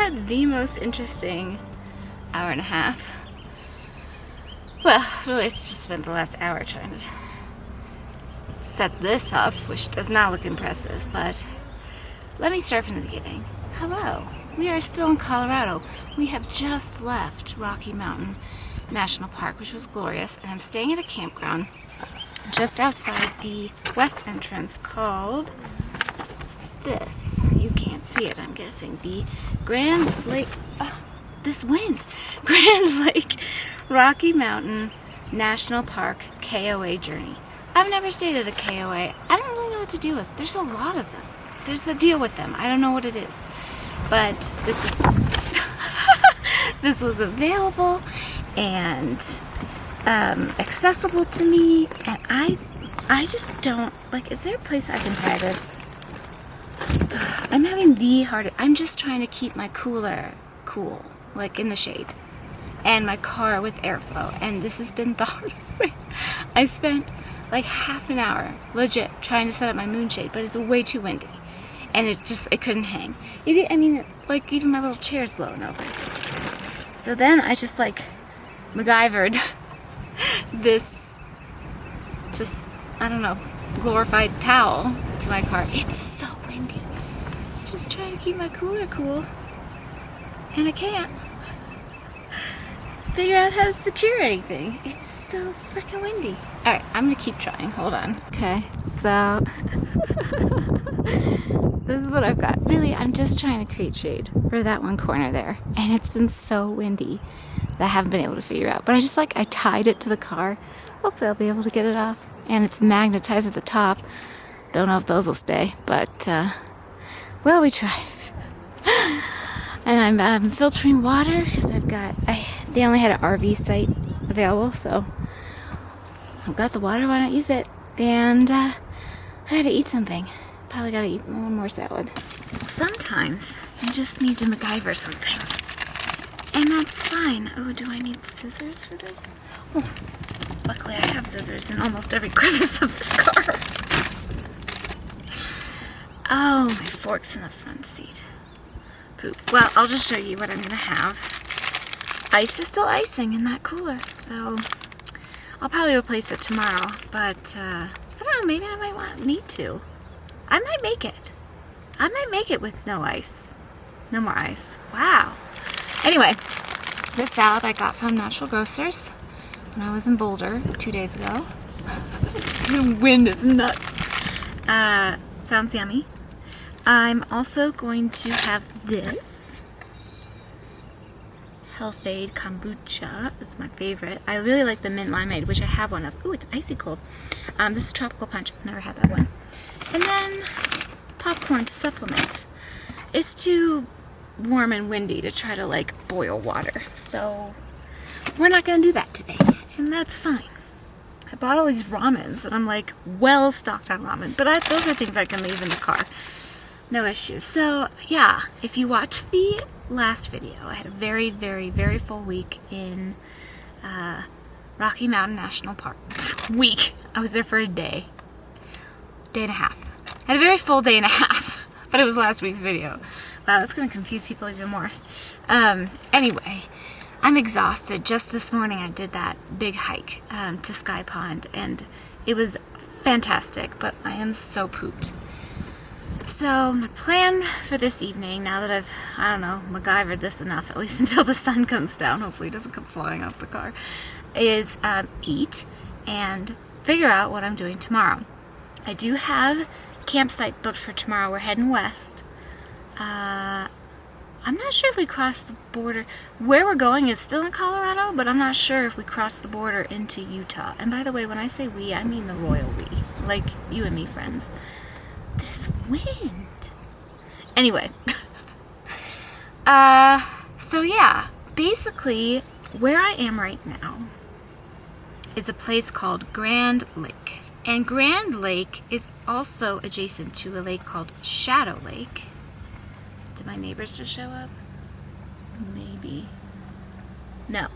had the most interesting hour and a half. Well, really, it's just spent the last hour trying to set this up, which does not look impressive, but let me start from the beginning. Hello, we are still in Colorado. We have just left Rocky Mountain National Park, which was glorious, and I'm staying at a campground just outside the west entrance called this. You can't see it, I'm guessing. The Grand Lake, this wind, Grand Lake Rocky Mountain National Park KOA Journey. I've never stayed at a KOA. I don't really know what to do with. There's a lot of them. There's a deal with them. I don't know what it is. But this was this was available and accessible to me, and I just don't like, is there a place I can try this? I'm having the hardest. I'm just trying to keep my cooler cool, like in the shade, and my car with airflow, and this has been the hardest thing. I spent like half an hour legit trying to set up my moonshade, but it's way too windy, and it couldn't hang. Like even my little chair's blowing over. So then I just like MacGyvered this, just, I don't know, glorified towel to my car. It's so windy. Just trying to keep my cooler cool, and I can't figure out how to secure anything. It's so freaking windy. Alright, I'm gonna keep trying. Hold on. Okay, so this is what I've got. Really, I'm just trying to create shade for that one corner there, and it's been so windy that I haven't been able to figure out. But I tied it to the car. Hopefully I'll be able to get it off. And it's magnetized at the top. Don't know if those will stay, but well, we try. And I'm filtering water because they only had an RV site available, so I've got the water. Why not use it? And I had to eat something. Probably gotta eat one more salad. Sometimes you just need to MacGyver something, and that's fine. Oh, do I need scissors for this? Oh, luckily I have scissors in almost every crevice of this car. Oh, my fork's in the front seat. Poop. Well, I'll just show you what I'm gonna have. Ice is still icing in that cooler, so I'll probably replace it tomorrow, but I don't know, maybe I might need to. I might make it. I might make it with no ice. No more ice. Wow. Anyway, this salad I got from Natural Grocers when I was in Boulder 2 days ago. The wind is nuts. Sounds yummy. I'm also going to have this Health Aid Kombucha. It's my favorite. I really like the mint limeade, which I have one of. Ooh, it's icy cold. This is Tropical Punch. I've never had that one. And then popcorn to supplement. It's too warm and windy to try to like boil water, so we're not gonna do that today, and that's fine. I bought all these ramens, and I'm like well stocked on ramen, but those are things I can leave in the car. No issue. So yeah, if you watched the last video, I had a very, very, very full week in Rocky Mountain National Park. I was there for a day and a half. I had a very full day and a half, but it was last week's video. Wow, that's going to confuse people even more. Anyway, I'm exhausted. Just this morning I did that big hike to Sky Pond, and it was fantastic, but I am so pooped. So my plan for this evening, now that I've, MacGyvered this enough, at least until the sun comes down, hopefully it doesn't come flying off the car, is eat and figure out what I'm doing tomorrow. I do have campsite booked for tomorrow. We're heading west. I'm not sure if we cross the border. Where we're going is still in Colorado, but I'm not sure if we cross the border into Utah. And by the way, when I say we, I mean the royal we. Like you and me, friends. This wind. Anyway. So yeah, basically where I am right now is a place called Grand Lake. And Grand Lake is also adjacent to a lake called Shadow Lake. Did my neighbors just show up? Maybe. No.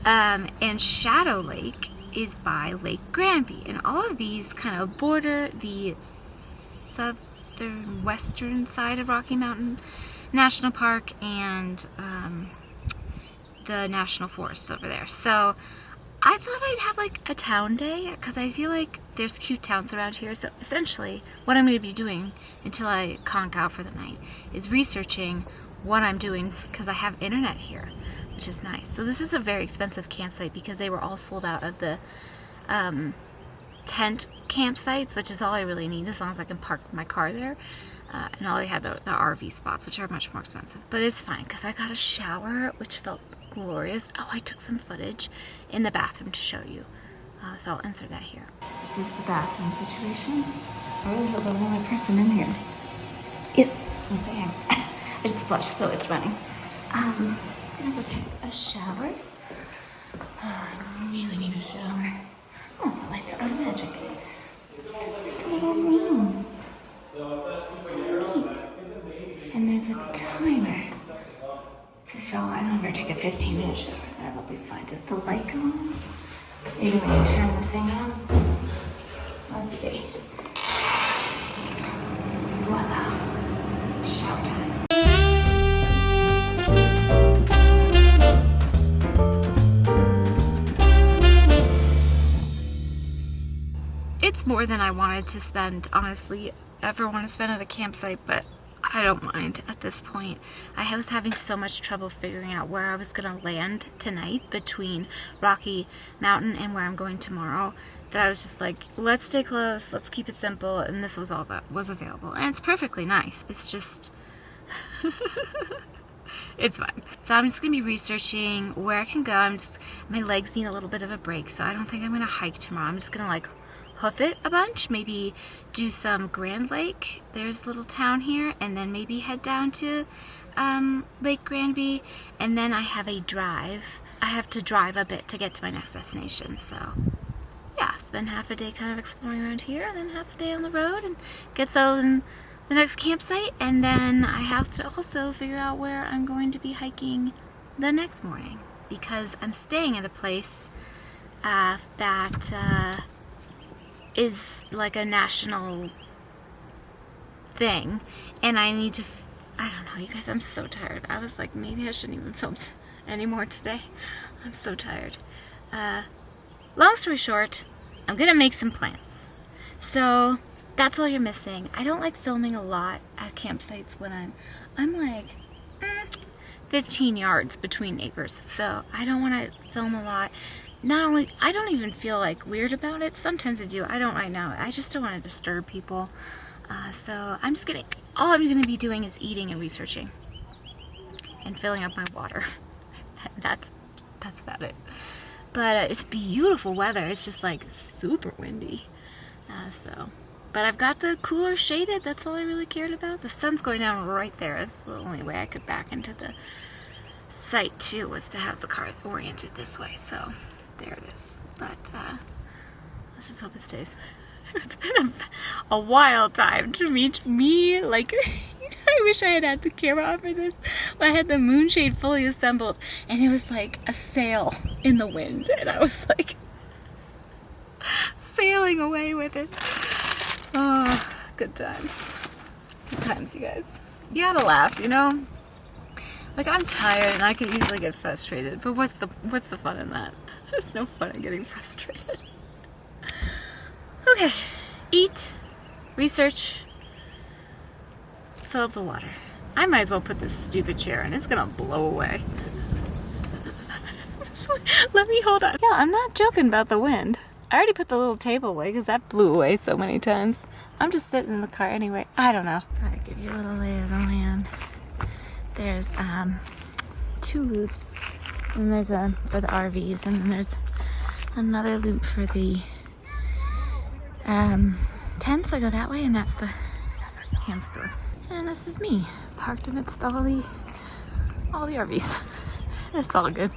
And Shadow Lake is by Lake Granby. And all of these kind of border the southern western side of Rocky Mountain National Park and the National Forest over there. So I thought I'd have like a town day because I feel like there's cute towns around here. So essentially what I'm going to be doing until I conk out for the night is researching what I'm doing because I have internet here, which is nice. So this is a very expensive campsite because they were all sold out of the tent campsites, which is all I really need as long as I can park my car there. And all they had the RV spots, which are much more expensive. But it's fine because I got a shower, which felt glorious. Oh, I took some footage in the bathroom to show you. So I'll insert that here. This is the bathroom situation. I really hope I'm the only person in here. Yes, I am. I just flushed, so it's running. I'm gonna go take a shower. Oh, I really need a shower. Oh, the lights are magic. Look at little rooms. Neat. And there's a timer. So I don't ever take a 15-minute shower. That'll be fine. Does the light go on? Maybe when you turn the thing on. Let's see. Voila. Shower time. It's more than I wanted to spend, honestly, ever want to spend at a campsite, but I don't mind at this point. I was having so much trouble figuring out where I was going to land tonight between Rocky Mountain and where I'm going tomorrow that I was just like, let's stay close, let's keep it simple, and this was all that was available. And it's perfectly nice. It's just... it's fine. So I'm just going to be researching where I can go. My legs need a little bit of a break, so I don't think I'm going to hike tomorrow. I'm just going to like hoof it a bunch, maybe do some Grand Lake, there's a little town here, and then maybe head down to Lake Granby, and then I have a drive. I have to drive a bit to get to my next destination, so yeah, spend half a day kind of exploring around here, and then half a day on the road, and get settled in the next campsite, and then I have to also figure out where I'm going to be hiking the next morning, because I'm staying at a place that is like a national thing, and I need to, I don't know, you guys, I'm so tired. I was like, maybe I shouldn't even film anymore today. I'm so tired. Long story short, I'm gonna make some plans. So that's all you're missing. I don't like filming a lot at campsites when I'm like 15 yards between neighbors, so I don't want to film a lot. Not only, I don't even feel like weird about it. Sometimes I do. I don't right now. I just don't want to disturb people. So I'm just gonna, all I'm gonna be doing is eating and researching and filling up my water. That's about it. But it's beautiful weather. It's just like super windy. But I've got the cooler shaded. That's all I really cared about. The sun's going down right there. That's the only way I could back into the site too, was to have the car oriented this way. So there it is. But let's just hope it stays. It's been a wild time to meet me. Like, I wish I had the camera on for this. I had the moonshade fully assembled, and it was like a sail in the wind, and I was like sailing away with it. Oh, good times. Good times, you guys. You gotta laugh, you know? Like, I'm tired and I can easily get frustrated, but what's the fun in that? There's no fun in getting frustrated. Okay, eat, research, fill up the water. I might as well put this stupid chair in. It's gonna blow away. Let me hold on. Yeah, I'm not joking about the wind. I already put the little table away because that blew away so many times. I'm just sitting in the car anyway. I don't know. I'll give you a little lay of the land. There's 2 loops, and there's a for the RVs, and then there's another loop for the tents. I go that way, and that's the camp store. And this is me, parked amidst all the RVs. It's all good.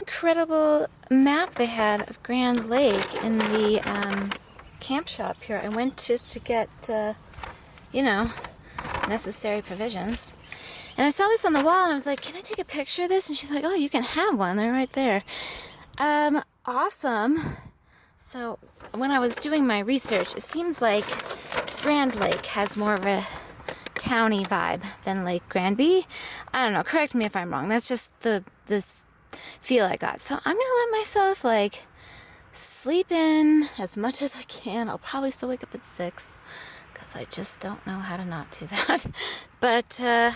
Incredible map they had of Grand Lake in the camp shop here. I went just to get, you know, necessary provisions. And I saw this on the wall, and I was like, can I take a picture of this? And she's like, oh, you can have one. They're right there. Awesome. So when I was doing my research, it seems like Grand Lake has more of a towny vibe than Lake Granby. I don't know, correct me if I'm wrong. That's just this feel I got. So I'm gonna let myself like sleep in as much as I can. I'll probably still wake up at 6 because I just don't know how to not do that. But I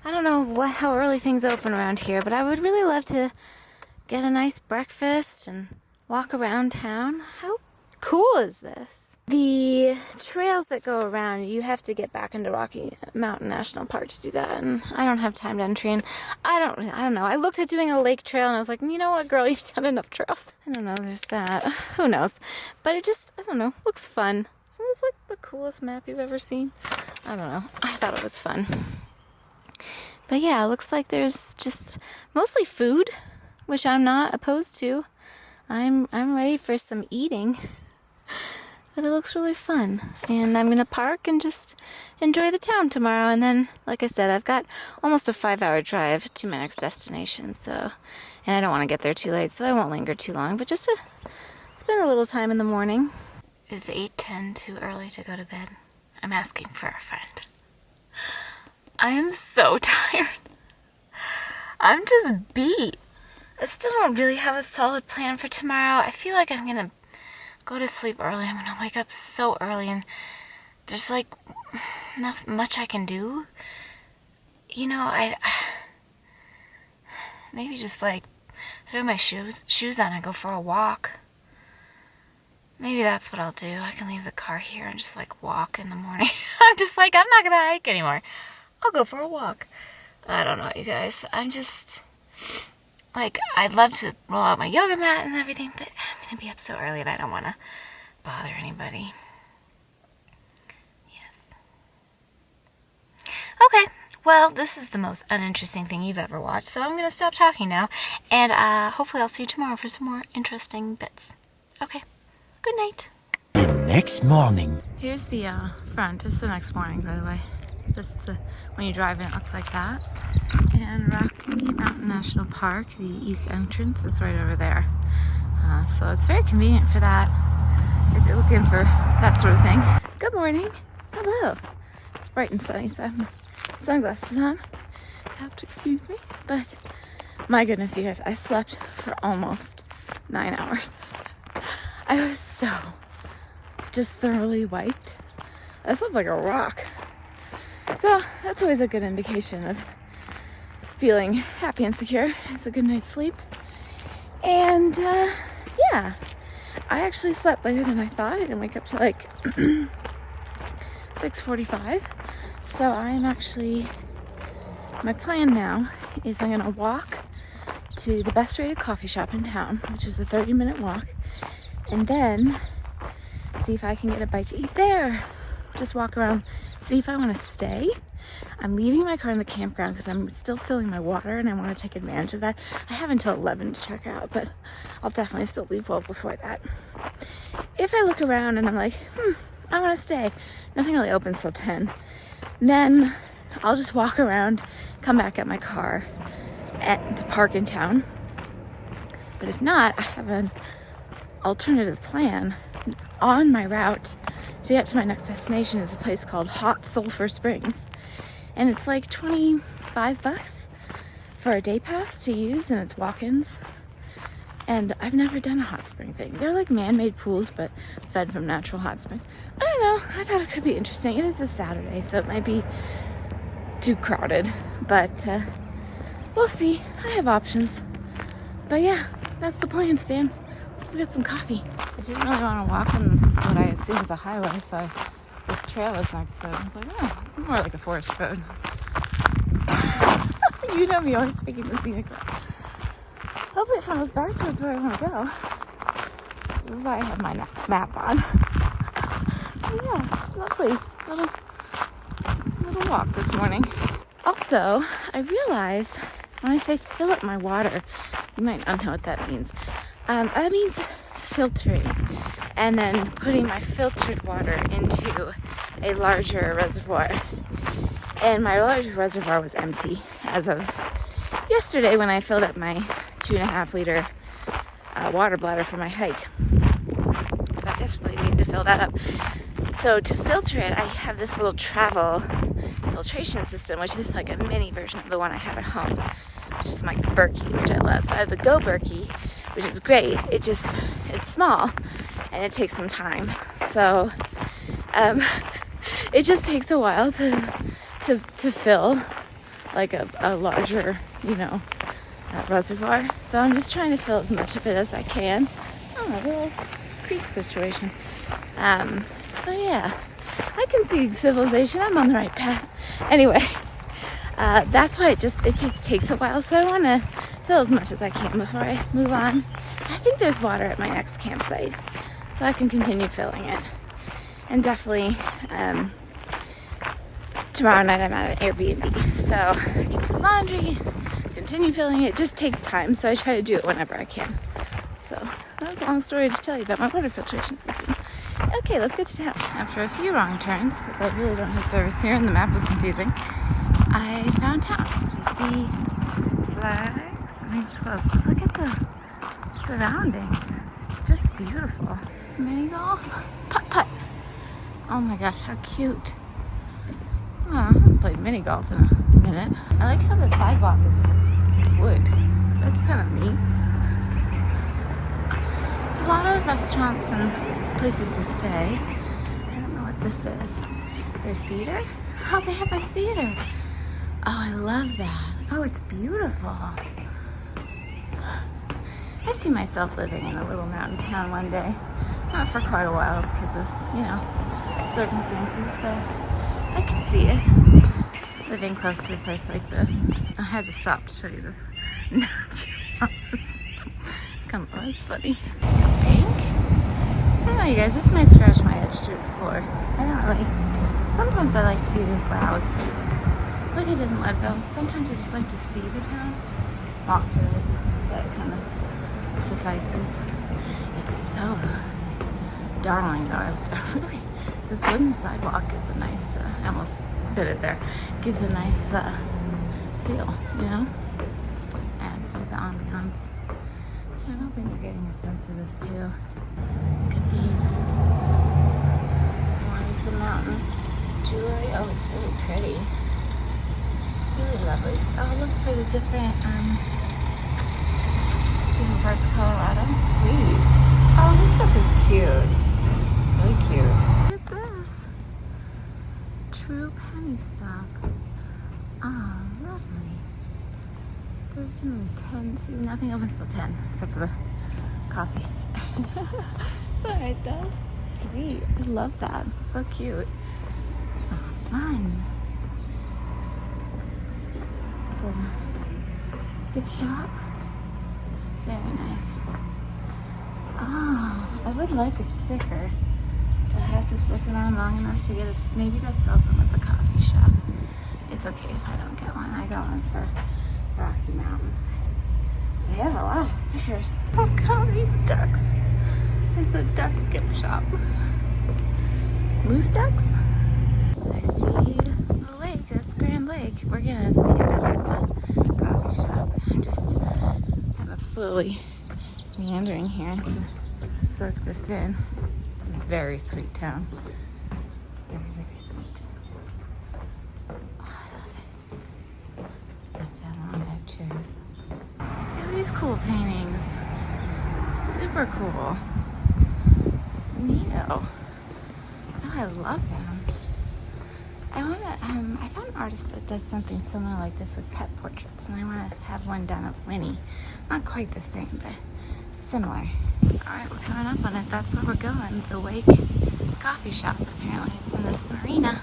don't know how early things open around here, but I would really love to get a nice breakfast and walk around town. How cool is this? The trails that go around, you have to get back into Rocky Mountain National Park to do that, and I don't have time to entry in. I don't know. I looked at doing a lake trail and I was like, you know what, girl, you've done enough trails. I don't know, there's that. Who knows? But it just, I don't know, looks fun. Isn't this like the coolest map you've ever seen? I don't know. I thought it was fun. But yeah, it looks like there's just mostly food, which I'm not opposed to. I'm ready for some eating. But it looks really fun. And I'm going to park and just enjoy the town tomorrow. And then, like I said, I've got almost a 5-hour drive to my next destination. And I don't want to get there too late, so I won't linger too long. But just to spend a little time in the morning. Is 8:10 too early to go to bed? I'm asking for a friend. I am so tired. I'm just beat. I still don't really have a solid plan for tomorrow. I feel like I'm going to go to sleep early. I'm gonna wake up so early and there's like not much I can do. You know, I maybe just like throw my shoes on and go for a walk. Maybe that's what I'll do. I can leave the car here and just like walk in the morning. I'm just like, I'm not gonna hike anymore. I'll go for a walk. I don't know, you guys. I'm just like, I'd love to roll out my yoga mat and everything, but I'm going to be up so early and I don't want to bother anybody. Yes. Okay, well, this is the most uninteresting thing you've ever watched, so I'm going to stop talking now, and hopefully I'll see you tomorrow for some more interesting bits. Okay, good night. The next morning. Here's the front. It's the next morning, by the way. That's when you drive in, it looks like that. And Rocky Mountain National Park, the east entrance, it's right over there. So it's very convenient for that, if you're looking for that sort of thing. Good morning. Hello. It's bright and sunny, so I have my sunglasses on. You have to excuse me. But my goodness, you guys, I slept for almost 9 hours. I was so just thoroughly wiped. I slept like a rock. So that's always a good indication of feeling happy and secure. It's a good night's sleep. And yeah, I actually slept later than I thought. I didn't wake up till like 6:45. So I'm actually, my plan now is I'm gonna walk to the best rated coffee shop in town, which is a 30-minute walk, and then see if I can get a bite to eat there. Just walk around, see if I want to stay. I'm leaving my car in the campground because I'm still filling my water and I want to take advantage of that. I have until 11 to check out, but I'll definitely still leave well before that. If I look around and I'm like, I want to stay, nothing really opens till 10, then I'll just walk around, come back at my car to park in town. But if not, I have an alternative plan. On my route to get to my next destination is a place called Hot Sulphur Springs, and it's like $25 for a day pass to use, and it's walk-ins. And I've never done a hot spring thing. They're like man-made pools, but fed from natural hot springs. I don't know. I thought it could be interesting. It is a Saturday, so it might be too crowded, but we'll see. I have options. But yeah, that's the plan, Stan. Let's go get some coffee. I didn't really want to walk on what I assume is a highway, so this trail was next to it. I was like, oh, it's more like a forest road. You know me, always taking the scenic route. Hopefully it funnels back towards where I want to go. This is why I have my map on. Yeah, it's lovely. Little walk this morning. Also, I realized when I say fill up my water, you might not know what that means. That means filtering and then putting my filtered water into a larger reservoir. And my larger reservoir was empty as of yesterday when I filled up my 2.5 liter water bladder for my hike. So I desperately need to fill that up. So to filter it, I have this little travel filtration system, which is like a mini version of the one I have at home, which is my Berkey, which I love. So I have the Go Berkey, which is great. It's small and it takes some time. So it just takes a while to fill like a larger, reservoir. So I'm just trying to fill as much of it as I can. Oh, a little creek situation. But yeah, I can see civilization. I'm on the right path. Anyway, that's why it just takes a while. So I want to fill as much as I can before I move on. I think there's water at my next campsite, so I can continue filling it. And definitely, tomorrow night I'm at an Airbnb, so I can do laundry, continue filling it. It just takes time, so I try to do it whenever I can. So that was a long story to tell you about my water filtration system. Okay, let's get to town. After a few wrong turns, because I really don't have service here and the map was confusing, I found town. Do you see flags? I mean, close, but look at the surroundings. It's just beautiful. Mini golf, putt-putt. Oh my gosh, how cute. Oh, I haven't played mini golf in a minute. I like how the sidewalk is wood. That's kind of neat. It's a lot of restaurants and places to stay. I don't know what this is. Their theater? Oh, they have a theater. Oh, I love that. Oh, it's beautiful. I see myself living in a little mountain town one day. Not for quite a while, it's because of, circumstances, but I can see it. Living close to a place like this. I had to stop to show you this. No, come on, it's funny. Bank? I don't know, you guys, this might scratch my itch to explore. I don't really. Sometimes I like to browse. Like I did in Leadville. Sometimes I just like to see the town. Walk through it. That kind of suffices. It's so darling though. Really, this wooden sidewalk gives a nice, I almost bit it there, gives a nice feel, Adds to the ambiance. I'm hoping you're getting a sense of this too. Look at these. Why is the mountain jewelry? Oh, it's really pretty. Really lovely. Oh, look for the different parts of Colorado. Sweet. Oh, this stuff is cute. Really cute. Look at this. True penny stock. Oh, lovely. There's only 10. See, nothing opens till 10 except for the coffee. It's alright though. Sweet. I love that. It's so cute. Oh, fun. It's a gift shop. Very nice. Oh, I would like a sticker. Do I have to stick around long enough to get a... Maybe they'll sell some at the coffee shop. It's okay if I don't get one. I got one for Rocky Mountain. They have a lot of stickers. Look at all these ducks. It's a duck gift shop. Moose ducks? I see the lake. That's Grand Lake. We're gonna see it better at the coffee shop. I'm just kind of slowly meandering here to soak this in. It's a very sweet town. Very, very sweet. Oh, I love it. Nice Adirondack chairs. Look at these cool paintings. Super cool. Neato. Oh, I love them. I found an artist that does something similar like this with pet portraits, and I want to have one done of Winnie. Not quite the same, but similar. Alright, we're coming up on it. That's where we're going. The Wake Coffee Shop. Apparently it's in this marina.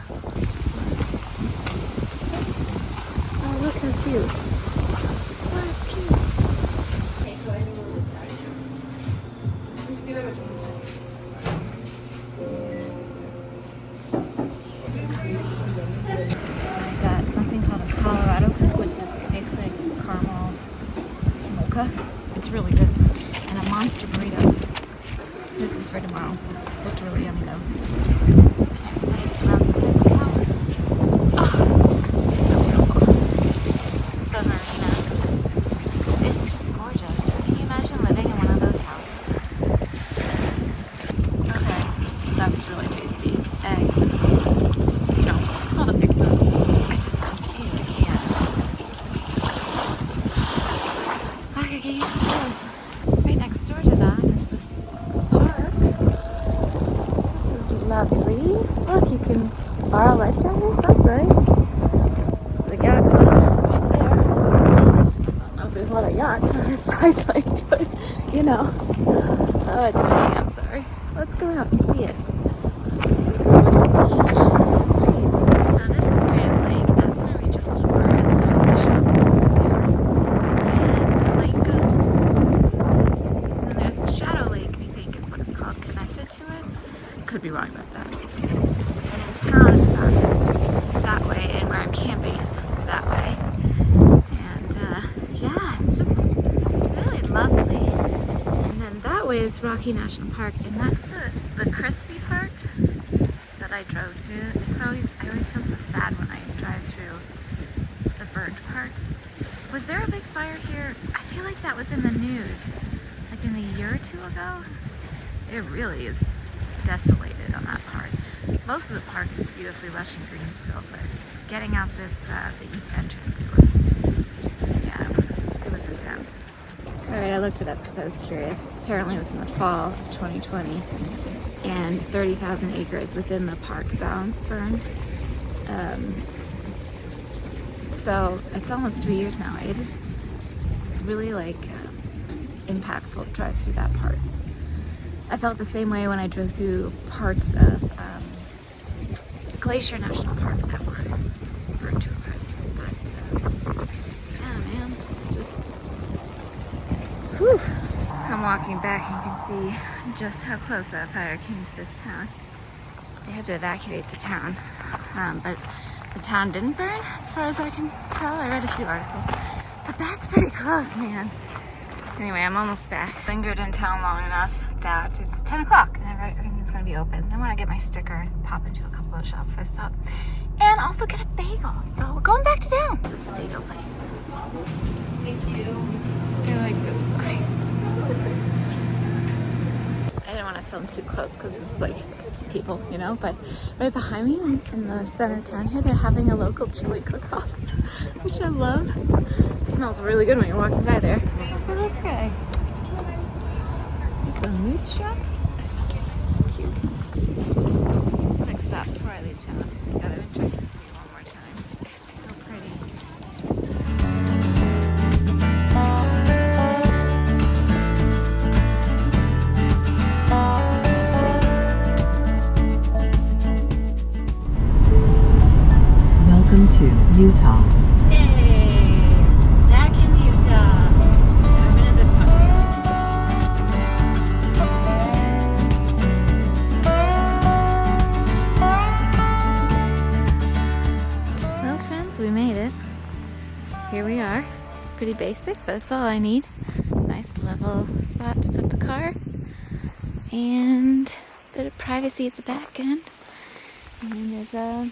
Oh, look how cute. Oh, it's cute. I got something called a Colorado cup, which is basically like caramel mocha. It's really good. And a monster burrito. This is for tomorrow. Looked really yummy though. I'm excited about some of the color. Oh, it's so beautiful. This is the marina. It's just gorgeous. Can you imagine living in one of those houses? Okay, that's really tasty. Eggs and, all the fixins. Okay, yes it is. Right next door to that is this park, which is lovely. Look, you can borrow life jackets. That's nice. The yacht club right there. I don't know if there's a lot of yachts on this size lake, but you know. Oh, it's raining. I'm sorry. Let's go out and see it. Look at the little beach. That's right. So this is Grand Lake. That's where we just were. The coffee shop is over there. And the lake goes. And then there's Shadow Lake, I think is what it's called, connected to it. Could be wrong about that. And in town it's back that way, and where I'm camping is that way. And yeah, it's just really lovely. And then that way is Rocky National Park, and that's the crispy part that I drove through. I always feel so sad when I drive through the burnt parts. Was there a big fire here? I feel like that was in the news, like in a year or two ago. It really is desolated on that part. Most of the park is beautifully lush and green still, but getting out this the east entrance, it was intense. All right, I looked it up because I was curious. Apparently, it was in the fall of 2020, and 30,000 acres within the park bounds burned. So it's almost 3 years now. It's really like impactful to drive through that part. I felt the same way when I drove through parts of Glacier National Park that were burned to a crisp. But yeah, man, it's just. Whew. I'm walking back and you can see just how close that fire came to this town. They had to evacuate the town, but the town didn't burn as far as I can tell. I read a few articles, but that's pretty close, man. Anyway, I'm almost back. Lingered in town long enough that it's 10 o'clock and everything's gonna be open. Then when I get my sticker and pop into a couple of shops, I stop and also get a bagel. So we're going back to town. This is the bagel place. Thank you. I like this sign. I didn't want to film too close because it's like people, you know, but right behind me in the center of town here, they're having a local chili cook-off, which I love. It smells really good when you're walking by there. Look at this guy. Is this a moose shop? It's cute. Quick stop before I leave town. I gotta enjoy the city one more time. It's so pretty. Welcome to Utah. Hey, back in Utah. Never been in this park. Well, friends, we made it. Here we are. It's pretty basic, but it's all I need. Nice level spot to put the car, and a bit of privacy at the back end. And there's a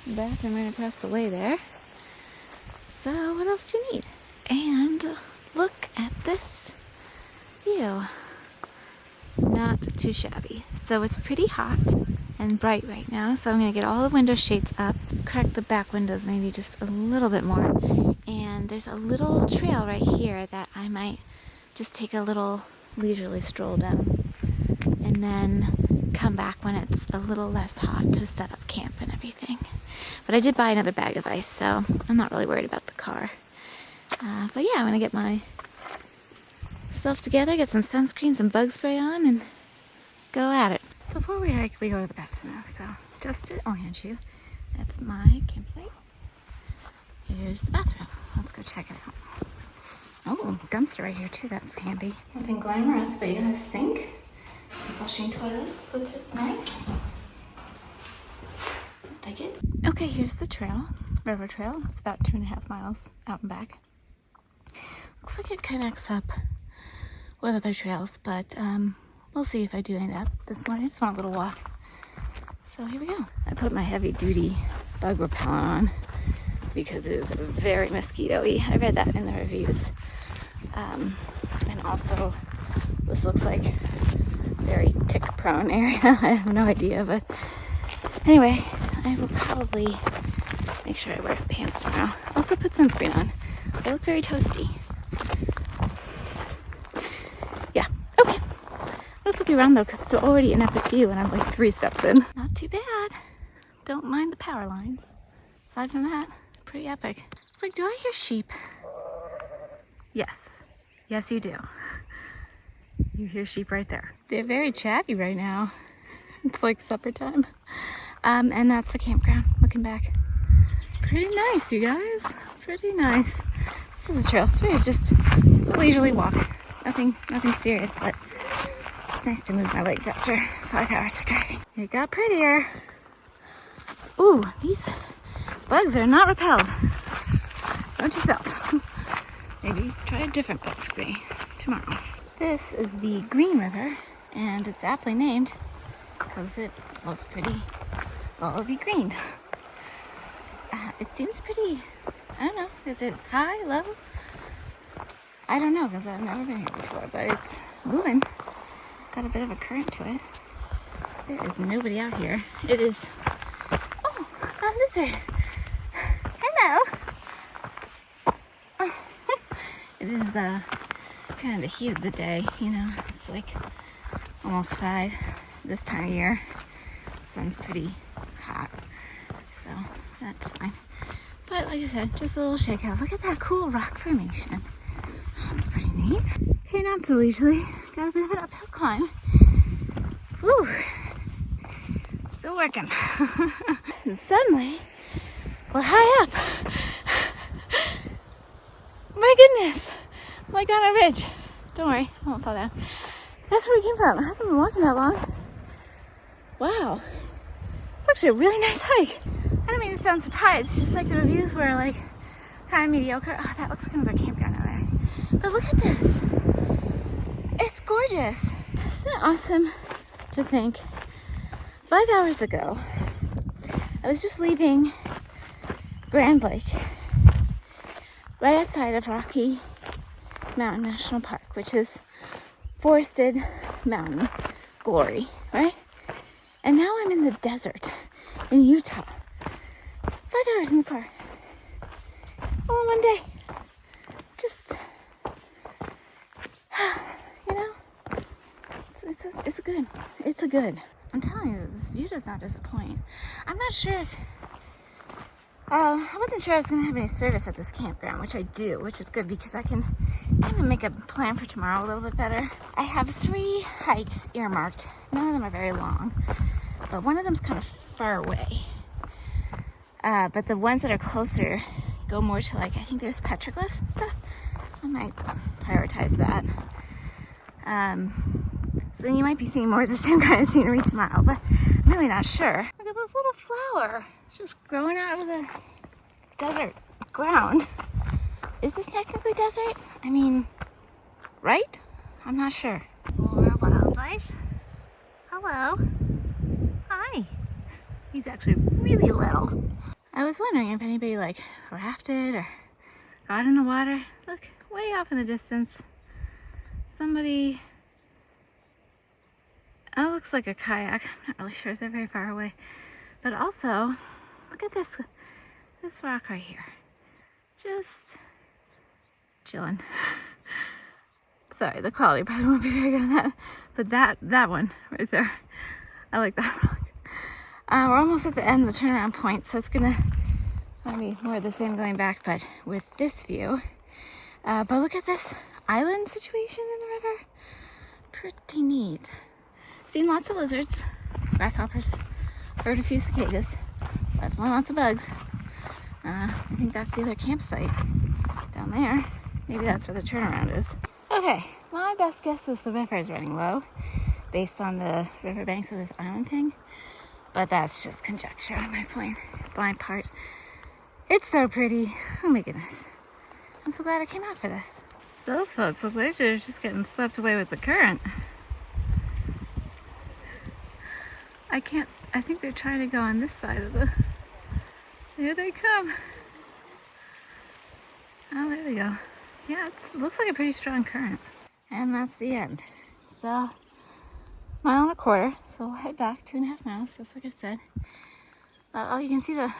bathroom right across the way there. So what else do you need? And look at this view. Not too shabby. So it's pretty hot and bright right now, so I'm gonna get all the window shades up, crack the back windows maybe just a little bit more, and there's a little trail right here that I might just take a little leisurely stroll down and then come back when it's a little less hot to set up camp and everything. But I did buy another bag of ice, so I'm not really worried about the car. But yeah, I'm gonna get myself together, get some sunscreen, some bug spray on, and go at it. So before we hike, we go to the bathroom now. So just to orient you, that's my campsite. Here's the bathroom. Let's go check it out. Oh, dumpster right here too, that's handy. Nothing glamorous, but you got a sink, flushing toilets, which is nice. Take it. Okay, here's the trail, river trail. It's about 2.5 miles out and back. Looks like it connects up with other trails, but we'll see if I do any of that this morning. I just want a little walk. So here we go. I put my heavy duty bug repellent on because it is very mosquito-y. I read that in the reviews. And also, this looks like very tick-prone area. I have no idea, but anyway, I will probably make sure I wear pants tomorrow. Also put sunscreen on. They look very toasty. be around though because it's already an epic view and I'm like 3 steps in. Not too bad. Don't mind the power lines. Aside from that, pretty epic. It's like, do I hear sheep? Yes. Yes, you do. You hear sheep right there. They're very chatty right now. It's like supper time. And that's the campground, looking back. Pretty nice, you guys. Pretty nice. This is a trail. It's really just a leisurely walk. Nothing serious, but it's nice to move my legs after 5 hours of driving. It got prettier. Ooh, these bugs are not repelled. Note yourself. Maybe try a different bug spray tomorrow. This is the Green River, and it's aptly named because it looks pretty olivey green. It seems pretty, I don't know, is it high, low? I don't know because I've never been here before, but it's moving. Got a bit of a current to it. There is nobody out here. It is, oh, a lizard. Hello. It is kind of the heat of the day, you know. It's like almost 5 this time of year. The sun's pretty hot, so that's fine. But like I said, just a little shakeout. Look at that cool rock formation. That's pretty neat. Okay, not so leisurely. Got a bit of an uphill climb. Whew. Still working. And suddenly, we're high up. My goodness. Like on a ridge. Don't worry, I won't fall down. That's where we came from. I haven't been walking that long. Wow. It's actually a really nice hike. I don't mean to sound surprised, just like the reviews were like kind of mediocre. Oh, that looks like another campground out there. But look at this. It's gorgeous. Isn't it awesome to think 5 hours ago, I was just leaving Grand Lake, right outside of Rocky Mountain National Park, which is forested mountain glory, right? And now I'm in the desert in Utah. 5 hours in the car. All in one day. Just, you know, it's good. It's a good. I'm telling you, this view does not disappoint. I'm not sure if, I wasn't sure I was going to have any service at this campground, which I do, which is good because I can kind of make a plan for tomorrow a little bit better. I have 3 hikes earmarked. None of them are very long, but one of them's kind of far away. But the ones that are closer go more to, like, I think there's petroglyphs and stuff. I might prioritize that. So you might be seeing more of the same kind of scenery tomorrow, but I'm really not sure. Look at this little flower just growing out of the desert ground. Is this technically desert? I mean, right? I'm not sure. More wildlife. Hello. Hi. He's actually really little. I was wondering if anybody like rafted or got in the water. Look, way off in the distance. Somebody, that looks like a kayak. I'm not really sure, they're very far away. But also, look at this rock right here. Just chilling. Sorry, the quality probably won't be very good on that. But that one right there, I like that rock. We're almost at the end of the turnaround point, so it's gonna be more of the same going back, but with this view. But look at this island situation in the river. Pretty neat. Seen lots of lizards, grasshoppers, heard a few cicadas, definitely lots of bugs. I think that's the other campsite down there. Maybe that's where the turnaround is. Okay, my best guess is the river is running low based on the riverbanks of this island thing. But that's just conjecture on my part. It's so pretty. Oh my goodness. I'm so glad I came out for this. Those folks look like they're just getting swept away with the current. I think they're trying to go on this side of the... Here they come. Oh, there they go. Yeah, it looks like a pretty strong current. And that's the end. So, 1.25 miles, so we'll head back 2.5 miles, just like I said. Oh, you can see that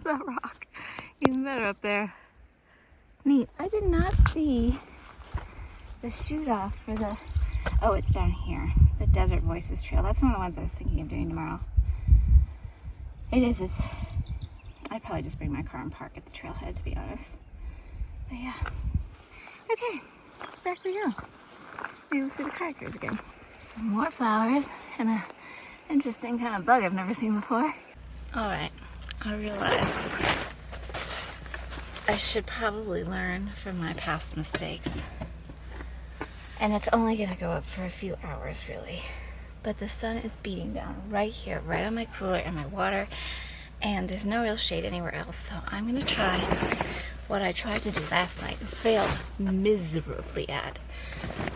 rock even better up there. Neat. I did not see the shoot off for the Oh, it's down here. The Desert Voices Trail. That's one of the ones I was thinking of doing tomorrow. I'd probably just bring my car and park at the trailhead, to be honest. But yeah. Okay, back we go. Maybe we'll see the kayakers again. Some more flowers and an interesting kind of bug I've never seen before. Alright, I realize I should probably learn from my past mistakes. And it's only gonna go up for a few hours, really. But the sun is beating down right here, right on my cooler and my water, and there's no real shade anywhere else. So I'm gonna try what I tried to do last night and failed miserably at,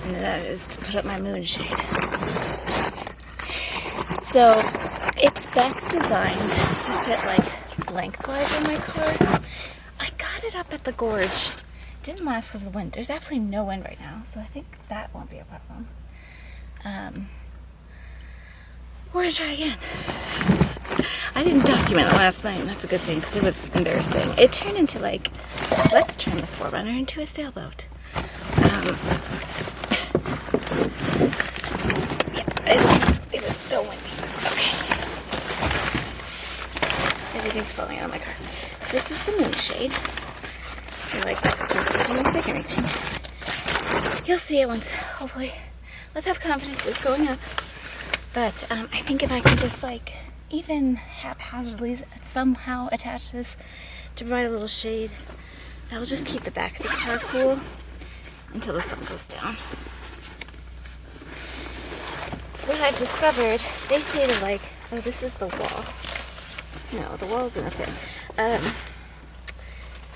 and that is to put up my moon shade. So it's best designed to fit like lengthwise in my car. I got it up at the gorge. Didn't last because of the wind. There's absolutely no wind right now, so I think that won't be a problem. We're gonna try again. I didn't document it last night, and that's a good thing because it was embarrassing. It turned into like, let's turn the 4Runner into a sailboat. It was so windy. Okay. Everything's falling out of my car. This is the moonshade. I like that. It doesn't look like anything. You'll see it once, hopefully. Let's have confidence it's going up. But I think if I can just like even haphazardly somehow attach this to provide a little shade, that will just keep the back of the car cool until the sun goes down. What I've discovered, they say to like, oh, this is the wall. No, the wall's in the thing.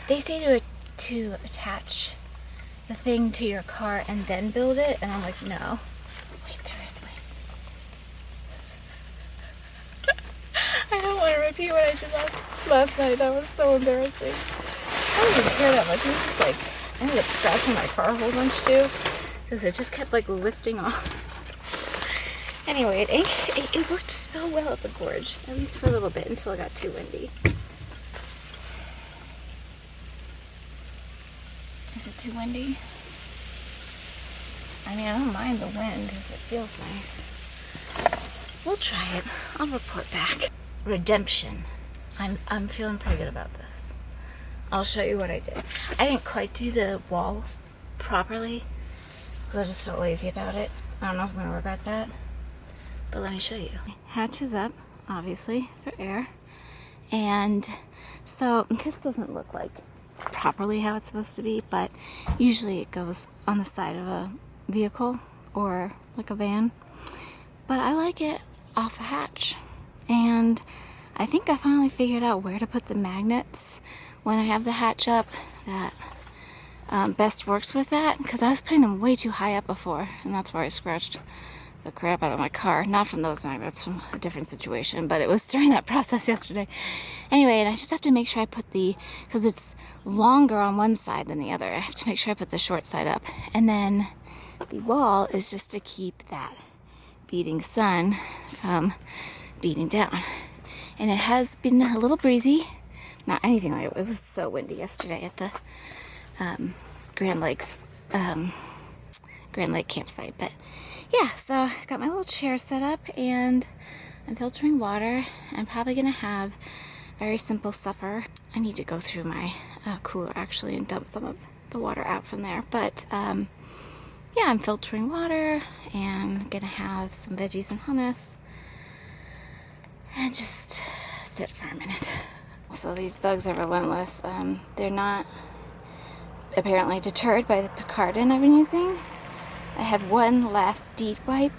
They say to attach the thing to your car and then build it, and I'm like, no. Wait, there is wind. I don't want to repeat what I did last night. That was so embarrassing. I didn't even care that much. It was just like, I ended up scratching my car a whole bunch too, because it just kept like lifting off. Anyway, it worked so well at the gorge, at least for a little bit, until it got too windy. Is it too windy? I mean, I don't mind the wind because it feels nice. We'll try it. I'll report back. Redemption. I'm feeling pretty good about this. I'll show you what I did. I didn't quite do the wall properly because I just felt lazy about it. I don't know if I'm going to regret that. But let me show you. Hatches up, obviously, for air. And so this doesn't look like properly how it's supposed to be, but usually it goes on the side of a vehicle or like a van. But I like it off the hatch. And I think I finally figured out where to put the magnets when I have the hatch up that best works with that, because I was putting them way too high up before, and that's where I scratched the crap out of my car. Not from those magnets, from a different situation, but it was during that process yesterday. Anyway, and I just have to make sure I put because it's longer on one side than the other, I have to make sure I put the short side up. And then the wall is just to keep that beating sun from beating down. And it has been a little breezy. Not anything like it. It was so windy yesterday at the Grand Lake campsite. But yeah, so I got my little chair set up and I'm filtering water. I'm probably gonna have a very simple supper. I need to go through my cooler actually and dump some of the water out from there. But yeah, I'm filtering water and gonna have some veggies and hummus and just sit for a minute. So these bugs are relentless. They're not apparently deterred by the Picardin I've been using. I had one last DEET wipe,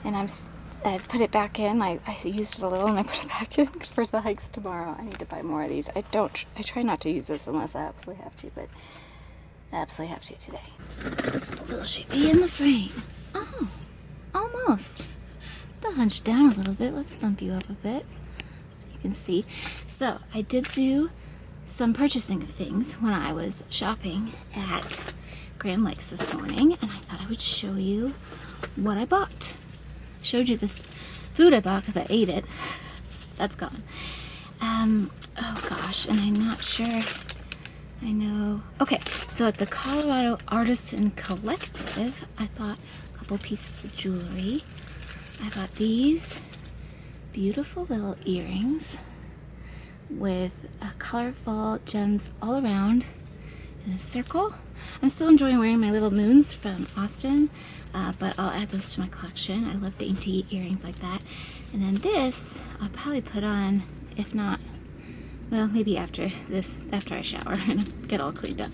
and I've put it back in. I used it a little, and I put it back in for the hikes tomorrow. I need to buy more of these. I try not to use this unless I absolutely have to, but I absolutely have to today. Will she be in the frame? Oh, almost. I'll hunch down a little bit. Let's bump you up a bit so you can see. So I did do some purchasing of things when I was shopping at Grand Lakes this morning, and I thought I would show you what I bought. Showed you the food I bought because I ate it. That's gone. Oh gosh, and I'm not sure I know. Okay, so at the Colorado Artisan Collective, I bought a couple pieces of jewelry. I bought these beautiful little earrings with colorful gems all around in a circle. I'm still enjoying wearing my little moons from Austin, but I'll add those to my collection. I love dainty earrings like that. And then this, I'll probably put on, if not, well, maybe after I shower and get all cleaned up.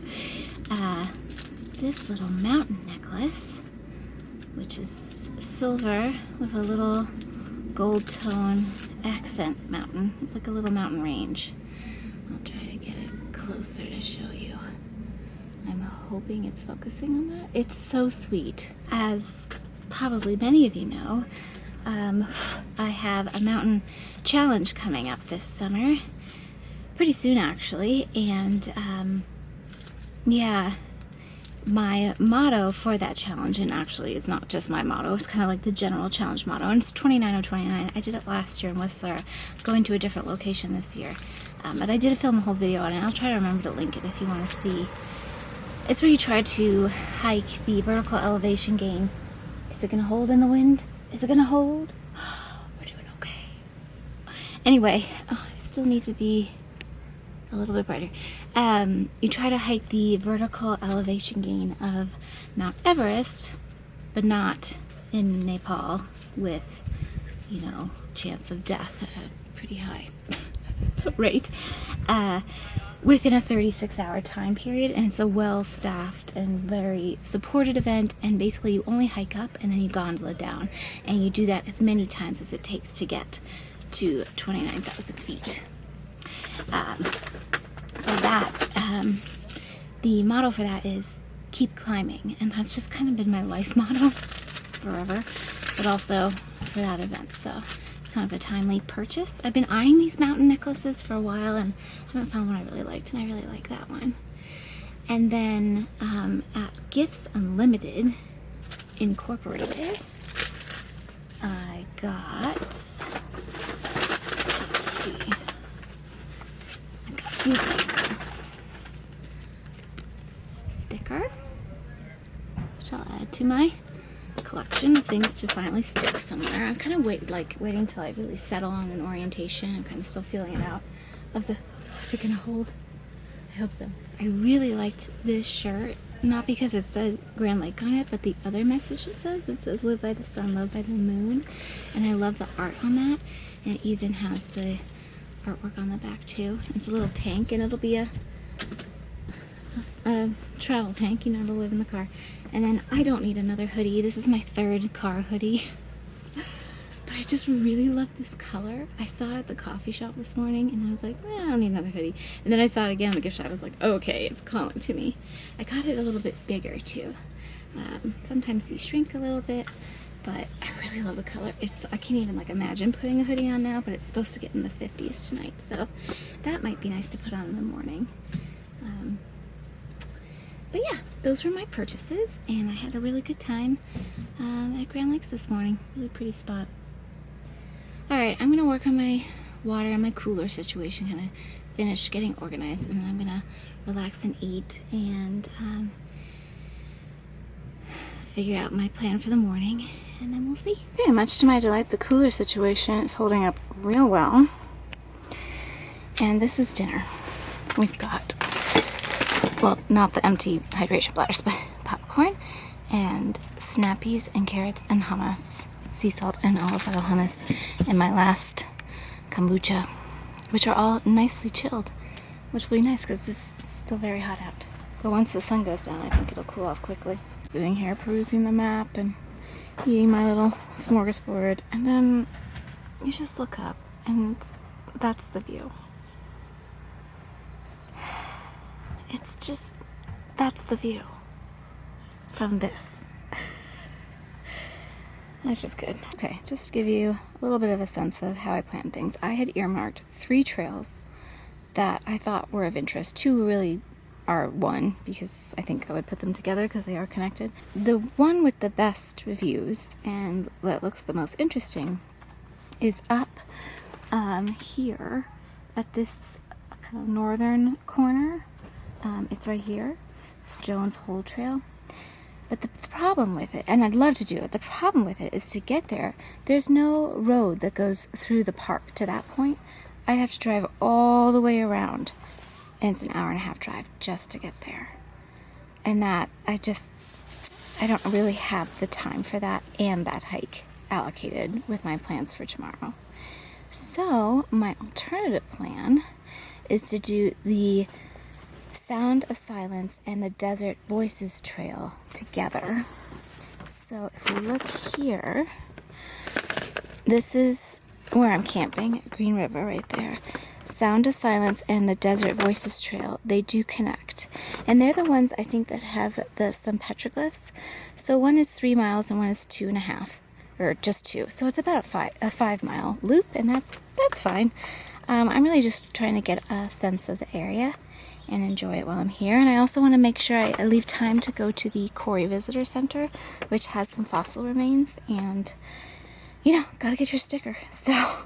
This little mountain necklace, which is silver with a little gold tone accent mountain. It's like a little mountain range. I'll try to get it closer to show you. I'm hoping it's focusing on that. It's so sweet. As probably many of you know, I have a mountain challenge coming up this summer. Pretty soon, actually. And yeah, my motto for that challenge, and actually it's not just my motto, it's kind of like the general challenge motto, and it's 29 of 29. I did it last year in Whistler, going to a different location this year. But I did film a whole video on it. I'll try to remember to link it if you want to see. It's where you try to hike the vertical elevation gain. Is it going to hold in the wind? Is it going to hold? We're doing okay. Anyway, I still need to be a little bit brighter. You try to hike the vertical elevation gain of Mount Everest, but not in Nepal with, chance of death at a pretty high rate, within a 36-hour time period. And it's a well-staffed and very supported event, and basically you only hike up and then you gondola down, and you do that as many times as it takes to get to 29,000 feet. So that, the motto for that is keep climbing, and that's just kind of been my life motto forever, but also for that event. So it's kind of a timely purchase. I've been eyeing these mountain necklaces for a while and haven't found one I really liked, and I really like that one. And then at Gifts Unlimited Incorporated, I got, let's see, I got a few things. Sticker, which I'll add to my collection of things to finally stick somewhere. I'm kind of waiting till I really settle on an orientation. I'm kind of still feeling it out of the, is it gonna hold? I hope so. I really liked this shirt, not because it said Grand Lake on it, but the other message it says, which says live by the sun, love by the moon. And I love the art on that. And it even has the artwork on the back too. It's a little tank, and it'll be a travel tank, to live in the car. And then I don't need another hoodie. This is my third car hoodie. But I just really love this color. I saw it at the coffee shop this morning, and I was like, I don't need another hoodie. And then I saw it again at the gift shop. I was like, okay, it's calling to me. I got it a little bit bigger too. Sometimes these shrink a little bit, but I really love the color. I can't even imagine putting a hoodie on now, but it's supposed to get in the 50s tonight, so that might be nice to put on in the morning. But yeah, those were my purchases, and I had a really good time at Grand Lakes this morning. Really pretty spot. Alright, I'm going to work on my water and my cooler situation, kind of finish getting organized, and then I'm going to relax and eat and figure out my plan for the morning, and then we'll see. Very much to my delight, the cooler situation is holding up real well. And this is dinner. We've got, well, not the empty hydration bladders, but popcorn and snappies and carrots and hummus, sea salt and olive oil hummus, and my last kombucha, which are all nicely chilled, which will be nice because it's still very hot out. But once the sun goes down, I think it'll cool off quickly. Sitting here perusing the map and eating my little smorgasbord, and then you just look up and that's the view. It's just, that's the view from this. Life is good. Okay, just to give you a little bit of a sense of how I plan things. I had earmarked 3 trails that I thought were of interest. 2 really are one, because I think I would put them together because they are connected. The one with the best reviews and that looks the most interesting is up here at this kind of northern corner It's right here. It's Jones Hole Trail. But the problem with it, and I'd love to do it, the problem with it is to get there, there's no road that goes through the park to that point. I'd have to drive all the way around, and it's an hour and a half drive just to get there. And that, I don't really have the time for that and that hike allocated with my plans for tomorrow. So my alternative plan is to do the Sound of Silence and the Desert Voices Trail together. So if we look here, this is where I'm camping, Green River right there. Sound of Silence and the Desert Voices Trail, they do connect. And they're the ones I think that have some petroglyphs. So one is 3 miles and one is 2.5, or just 2. So it's about a 5-mile loop, and that's fine. I'm really just trying to get a sense of the area and enjoy it while I'm here. And I also want to make sure I leave time to go to the Quarry Visitor Center, which has some fossil remains, and, gotta get your sticker. So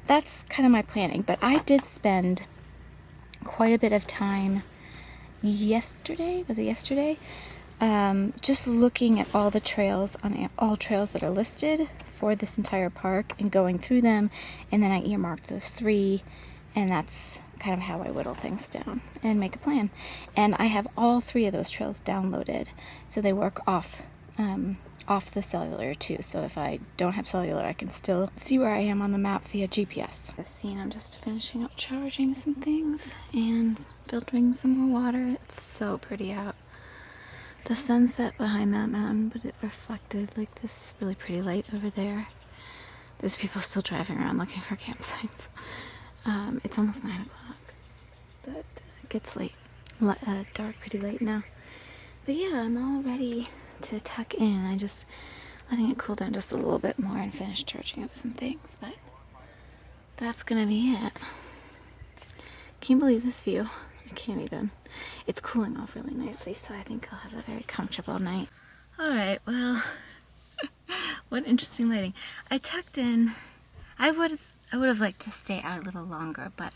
that's kind of my planning. But I did spend quite a bit of time yesterday, just looking at all the trails on all trails that are listed for this entire park and going through them, and then I earmarked those 3, and that's kind of how I whittle things down and make a plan. And I have all 3 of those trails downloaded, so they work off the cellular too. So if I don't have cellular, I can still see where I am on the map via GPS. The scene, I'm just finishing up charging some things and filtering some more water. It's so pretty out. The sunset behind that mountain, but it reflected like this really pretty light over there. There's people still driving around looking for campsites. It's almost 9 o'clock, but it gets late, dark pretty late now. But yeah, I'm all ready to tuck in. I just letting it cool down just a little bit more and finish charging up some things, but that's gonna be it. Can't believe this view. I can't even. It's cooling off really nicely, so I think I'll have a very comfortable night. Alright, well, what interesting lighting. I tucked in. I would have liked to stay out a little longer, but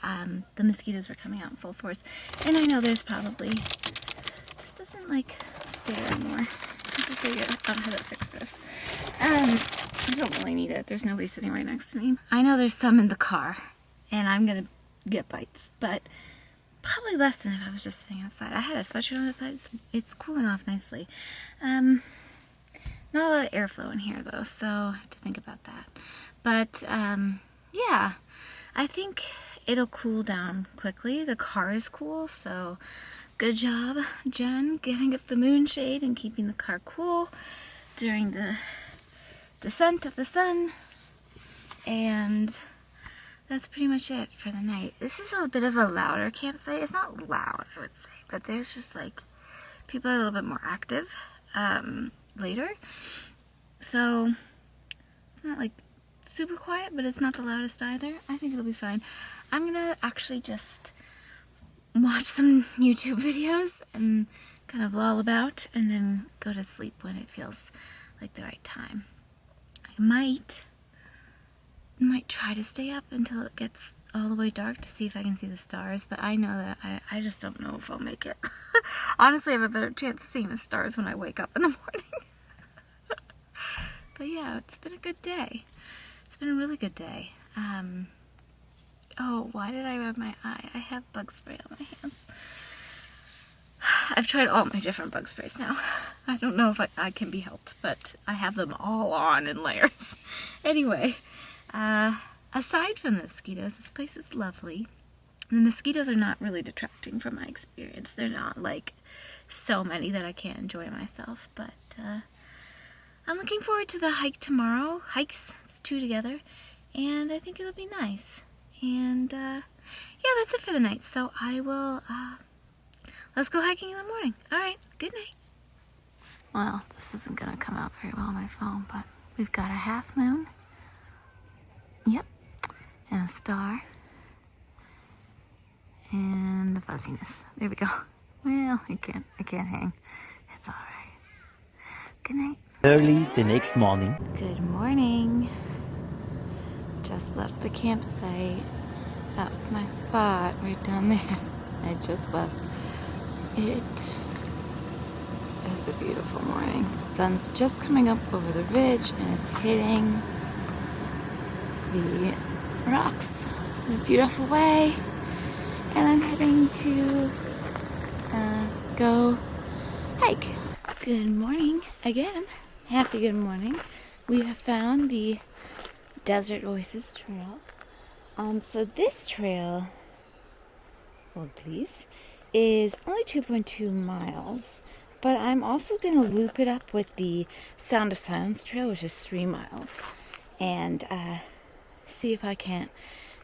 the mosquitoes were coming out in full force. And I know there's probably... This doesn't, stay anymore. I have to figure out how to fix this. I don't really need it. There's nobody sitting right next to me. I know there's some in the car, and I'm going to get bites, but probably less than if I was just sitting outside. I had a sweatshirt on outside. It's cooling off nicely. Not a lot of airflow in here, though, so I have to think about that. But, yeah, I think it'll cool down quickly. The car is cool, so good job, Jen, getting up the moonshade and keeping the car cool during the descent of the sun. And that's pretty much it for the night. This is a bit of a louder campsite. It's not loud, I would say, but there's just, people are a little bit more active later. So, it's not, super quiet, but it's not the loudest either. I think it'll be fine. I'm gonna actually just watch some YouTube videos and kind of loll about and then go to sleep when it feels like the right time. I might try to stay up until it gets all the way dark to see if I can see the stars, but I know that I just don't know if I'll make it. Honestly, I have a better chance of seeing the stars when I wake up in the morning. But yeah, it's been a good day. It's been a really good day. Oh, why did I rub my eye? I have bug spray on my hands. I've tried all my different bug sprays now. I don't know if I can be helped, but I have them all on in layers. Anyway, aside from the mosquitoes, this place is lovely. The mosquitoes are not really detracting from my experience. They're not so many that I can't enjoy myself, but I'm looking forward to the hike tomorrow. Hikes, it's 2 together, and I think it'll be nice. And yeah, that's it for the night. So I will, let's go hiking in the morning. Alright, good night. Well, this isn't going to come out very well on my phone, but we've got a half moon. Yep. And a star. And the fuzziness. There we go. Well, I can't hang. It's alright. Good night. Early the next morning. Good morning. Just left the campsite. That was my spot right down there. I just left. It is a beautiful morning. The sun's just coming up over the ridge and it's hitting the rocks in a beautiful way. And I'm heading to go hike. Good morning again. Happy good morning. We have found the Desert Voices Trail. So this trail, hold please, is only 2.2 miles, but I'm also going to loop it up with the Sound of Silence Trail, which is 3 miles, and see if I can't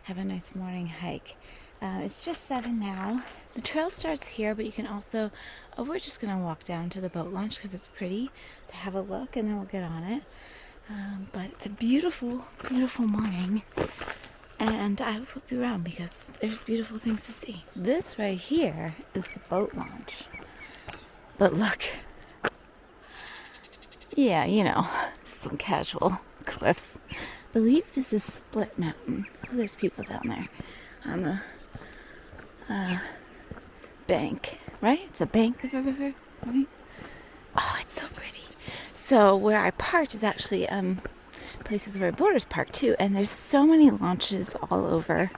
have a nice morning hike. It's just 7 now. The trail starts here, but you can also, we're just going to walk down to the boat launch because it's pretty to have a look, and then we'll get on it. But it's a beautiful, beautiful morning. And I will flip you around because there's beautiful things to see. This right here is the boat launch. But look. Yeah, you know, just some casual cliffs. I believe this is Split Mountain. Oh, there's people down there on the bank, right? It's a bank of a river, right? Oh, it's so pretty. So where I parked is actually places where boaters park too, and there's so many launches all over.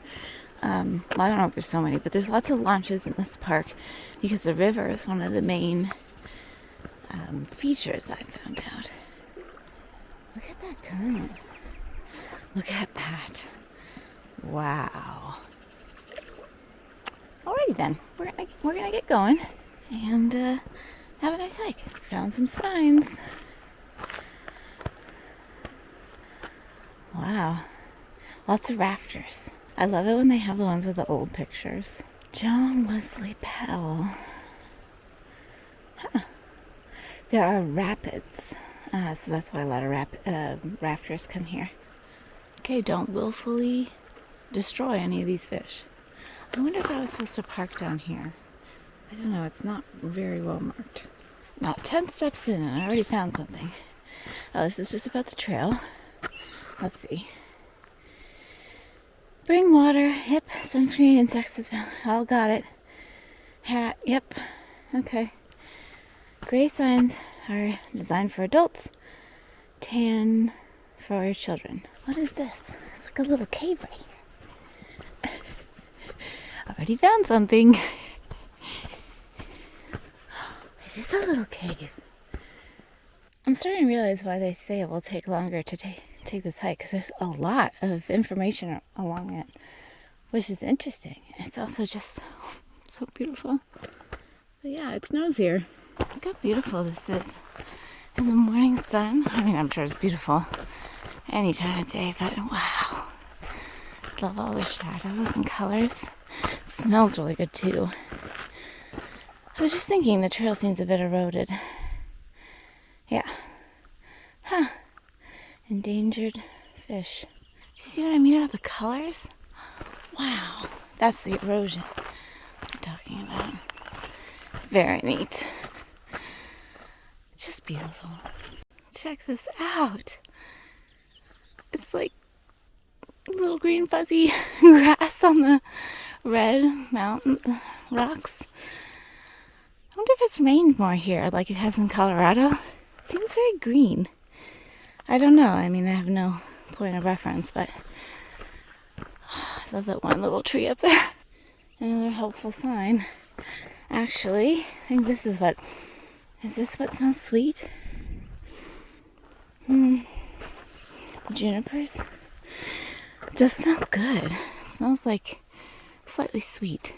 Well, I don't know if there's so many, but there's lots of launches in this park because the river is one of the main features I found out. Look at that current. Look at that. Wow. Alrighty then, we're gonna get going and have a nice hike. Found some signs. Wow. Lots of rafters. I love it when they have the ones with the old pictures. John Wesley Powell. Huh. There are rapids. So that's why a lot of rafters come here. Okay, don't willfully destroy any of these fish. I wonder if I was supposed to park down here. I don't know, it's not very well marked. Not 10 steps in and I already found something. Oh, this is just about the trail. Let's see. Bring water, yep, sunscreen, insects, all got it. Hat, yep, okay. Gray signs are designed for adults, tan for children. What is this? It's like a little cave right here. Already found something. It is a little cave. I'm starting to realize why they say it will take longer to take this hike, because there's a lot of information along it, which is interesting. It's also just so beautiful. But yeah, it snows here. Look how beautiful this is in the morning sun. I mean, I'm sure it's beautiful any time of day, but wow. Love all the shadows and colors. It smells really good too. I was just thinking the trail seems a bit eroded. Yeah. Huh. Endangered fish. Do you see what I mean about the colors? Wow. That's the erosion I'm talking about. Very neat. Just beautiful. Check this out. It's like little green fuzzy grass on the red mountain rocks. I wonder if it's rained more here like it has in Colorado. It seems very green. I don't know. I mean, I have no point of reference, but I love that one little tree up there. Another helpful sign. Actually, I think this is what... Is this what smells sweet? Junipers. It does smell good. It smells like slightly sweet.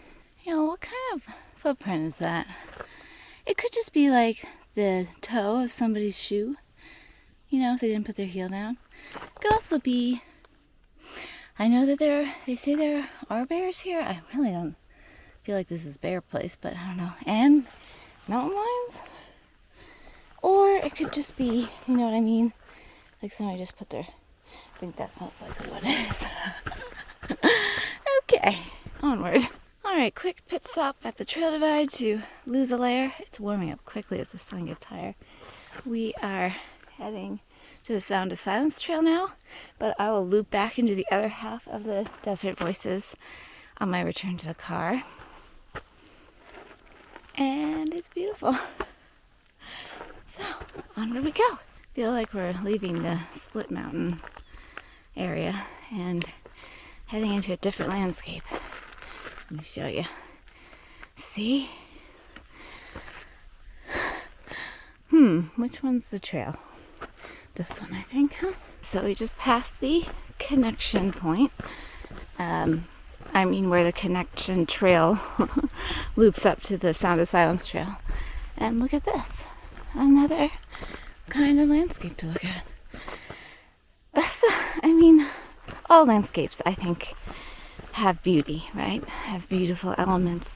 You know, what kind of footprint is that? It could just be like the toe of somebody's shoe. You know, if they didn't put their heel down. It could also be... I know that they say there are bears here. I really don't feel like this is bear place, but I don't know. And mountain lions? Or it could just be, you know what I mean? Like somebody just put their... I think that's most likely what it is. Okay, onward. Alright, quick pit stop at the trail divide to lose a layer. It's warming up quickly as the sun gets higher. We are heading to the Sound of Silence trail now, but I will loop back into the other half of the Desert Voices on my return to the car. And it's beautiful. So, onward we go. Feel like we're leaving the Split Mountain area and heading into a different landscape. Let me show you. See? Which one's the trail? This one, I think, huh? So we just passed the connection point. Where the connection trail loops up to the Sound of Silence trail. And look at this. Another kind of landscape to look at. All landscapes, I think, have beauty, right? Have beautiful elements.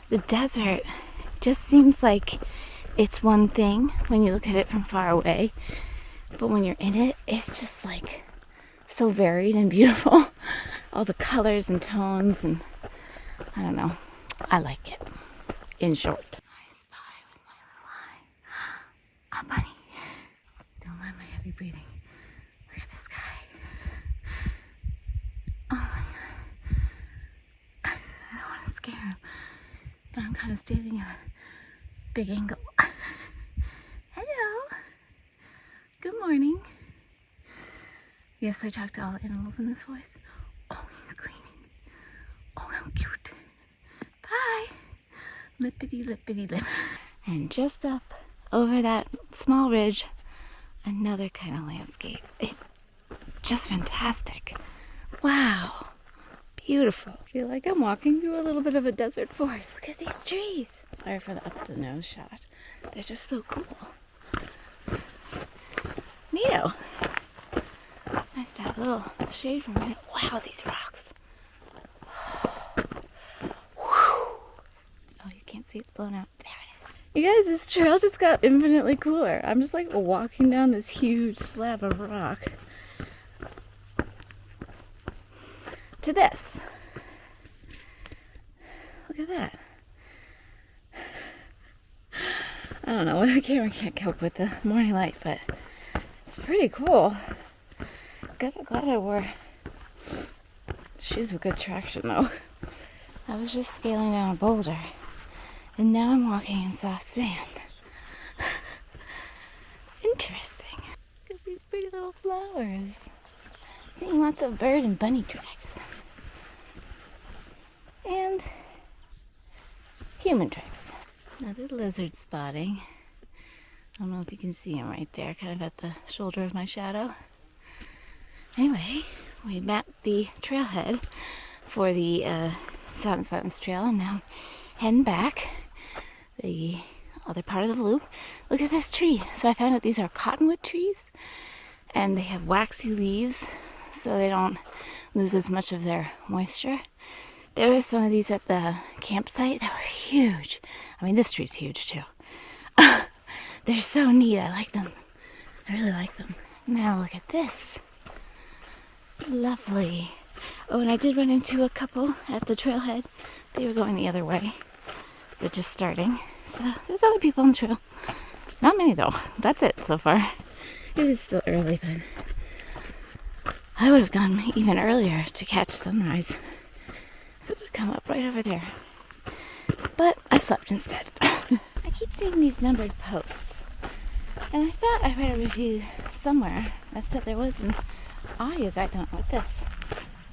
The desert just seems like it's one thing when you look at it from far away. But when you're in it, it's just like so varied and beautiful. All the colors and tones, and I don't know. I like it. In short. I spy with my little eye. A bunny. Don't mind my heavy breathing. Look at this guy. Oh my god. I don't want to scare him, but I'm kind of standing at a big angle. Hello. Good morning. Yes, I talk to all animals in this voice. Oh, he's cleaning. Oh, how cute. Bye. Lippity, lippity, lip. And just up over that small ridge, another kind of landscape. It's just fantastic. Wow. Beautiful. I feel like I'm walking through a little bit of a desert forest. Look at these trees. Sorry for the up to the nose shot. They're just so cool. Neato. Nice to have a little shade for a minute. Wow, these rocks. Oh, you can't see, it's blown out. There it is. You guys, this trail just got infinitely cooler. I'm just like walking down this huge slab of rock to this. Look at that. I don't know, the camera can't cope with the morning light, but it's pretty cool. Glad I wore shoes with good traction though. I was just scaling down a boulder, and now I'm walking in soft sand. Interesting. Look at these pretty little flowers. Seeing lots of bird and bunny tracks. And human tracks. Another lizard spotting. I don't know if you can see him right there, kind of at the shoulder of my shadow. Anyway, we mapped the trailhead for the Sound and Silence Trail, and now heading back the other part of the loop. Look at this tree. So I found out these are cottonwood trees, and they have waxy leaves, so they don't lose as much of their moisture. There were some of these at the campsite that were huge. This tree's huge too. They're so neat. I like them. I really like them. Now look at this. Lovely. Oh, and I did run into a couple at the trailhead. They were going the other way. They're just starting. So there's other people on the trail. Not many though. That's it so far. It is still early, but I would have gone even earlier to catch sunrise. So it would come up right over there. But I slept instead. I keep seeing these numbered posts. And I thought I read a review somewhere that said there was an audio guide on with this.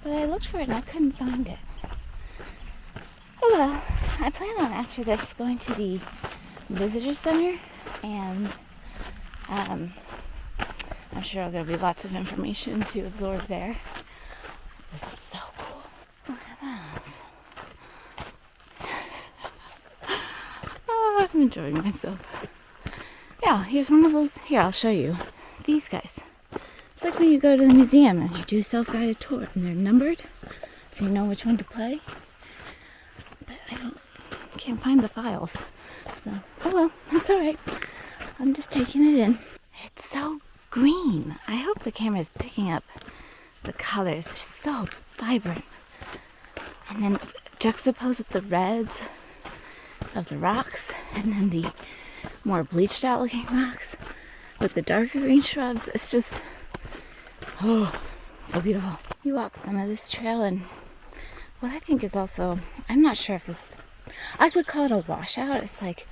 But I looked for it and I couldn't find it. Oh well, I plan on after this going to the visitor center, and I'm sure there'll be lots of information to absorb there. This is so cool. Look at this. Oh, I'm enjoying myself. Yeah, here's one of those. Here, I'll show you. These guys. It's like when you go to the museum and you do a self-guided tour, and they're numbered, so you know which one to play. But I can't find the files. So, oh well, that's alright. I'm just taking it in. It's so green. I hope the camera is picking up the colors. They're so vibrant. And then juxtaposed with the reds of the rocks, and then the more bleached out looking rocks with the darker green shrubs. It's just, oh, so beautiful. You walk some of this trail, and what I think is also, I'm not sure if this, I would call it a washout. It's like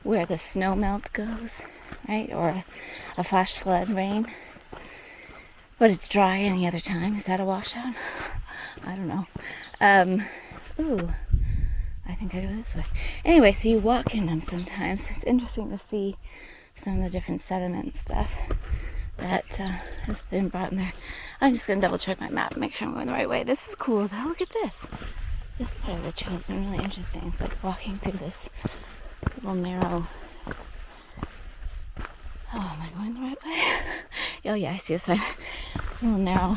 where the snow melt goes, right? Or a flash flood rain. But it's dry any other time. Is that a washout? I don't know. Ooh, I think I go this way. Anyway, so you walk in them sometimes. It's interesting to see some of the different sediment and stuff that has been brought in there. I'm just going to double check my map and make sure I'm going the right way. This is cool though. Look at this. This part of the trail has been really interesting. It's like walking through this little narrow... Oh, am I going the right way? Oh yeah, I see a sign. It's little narrow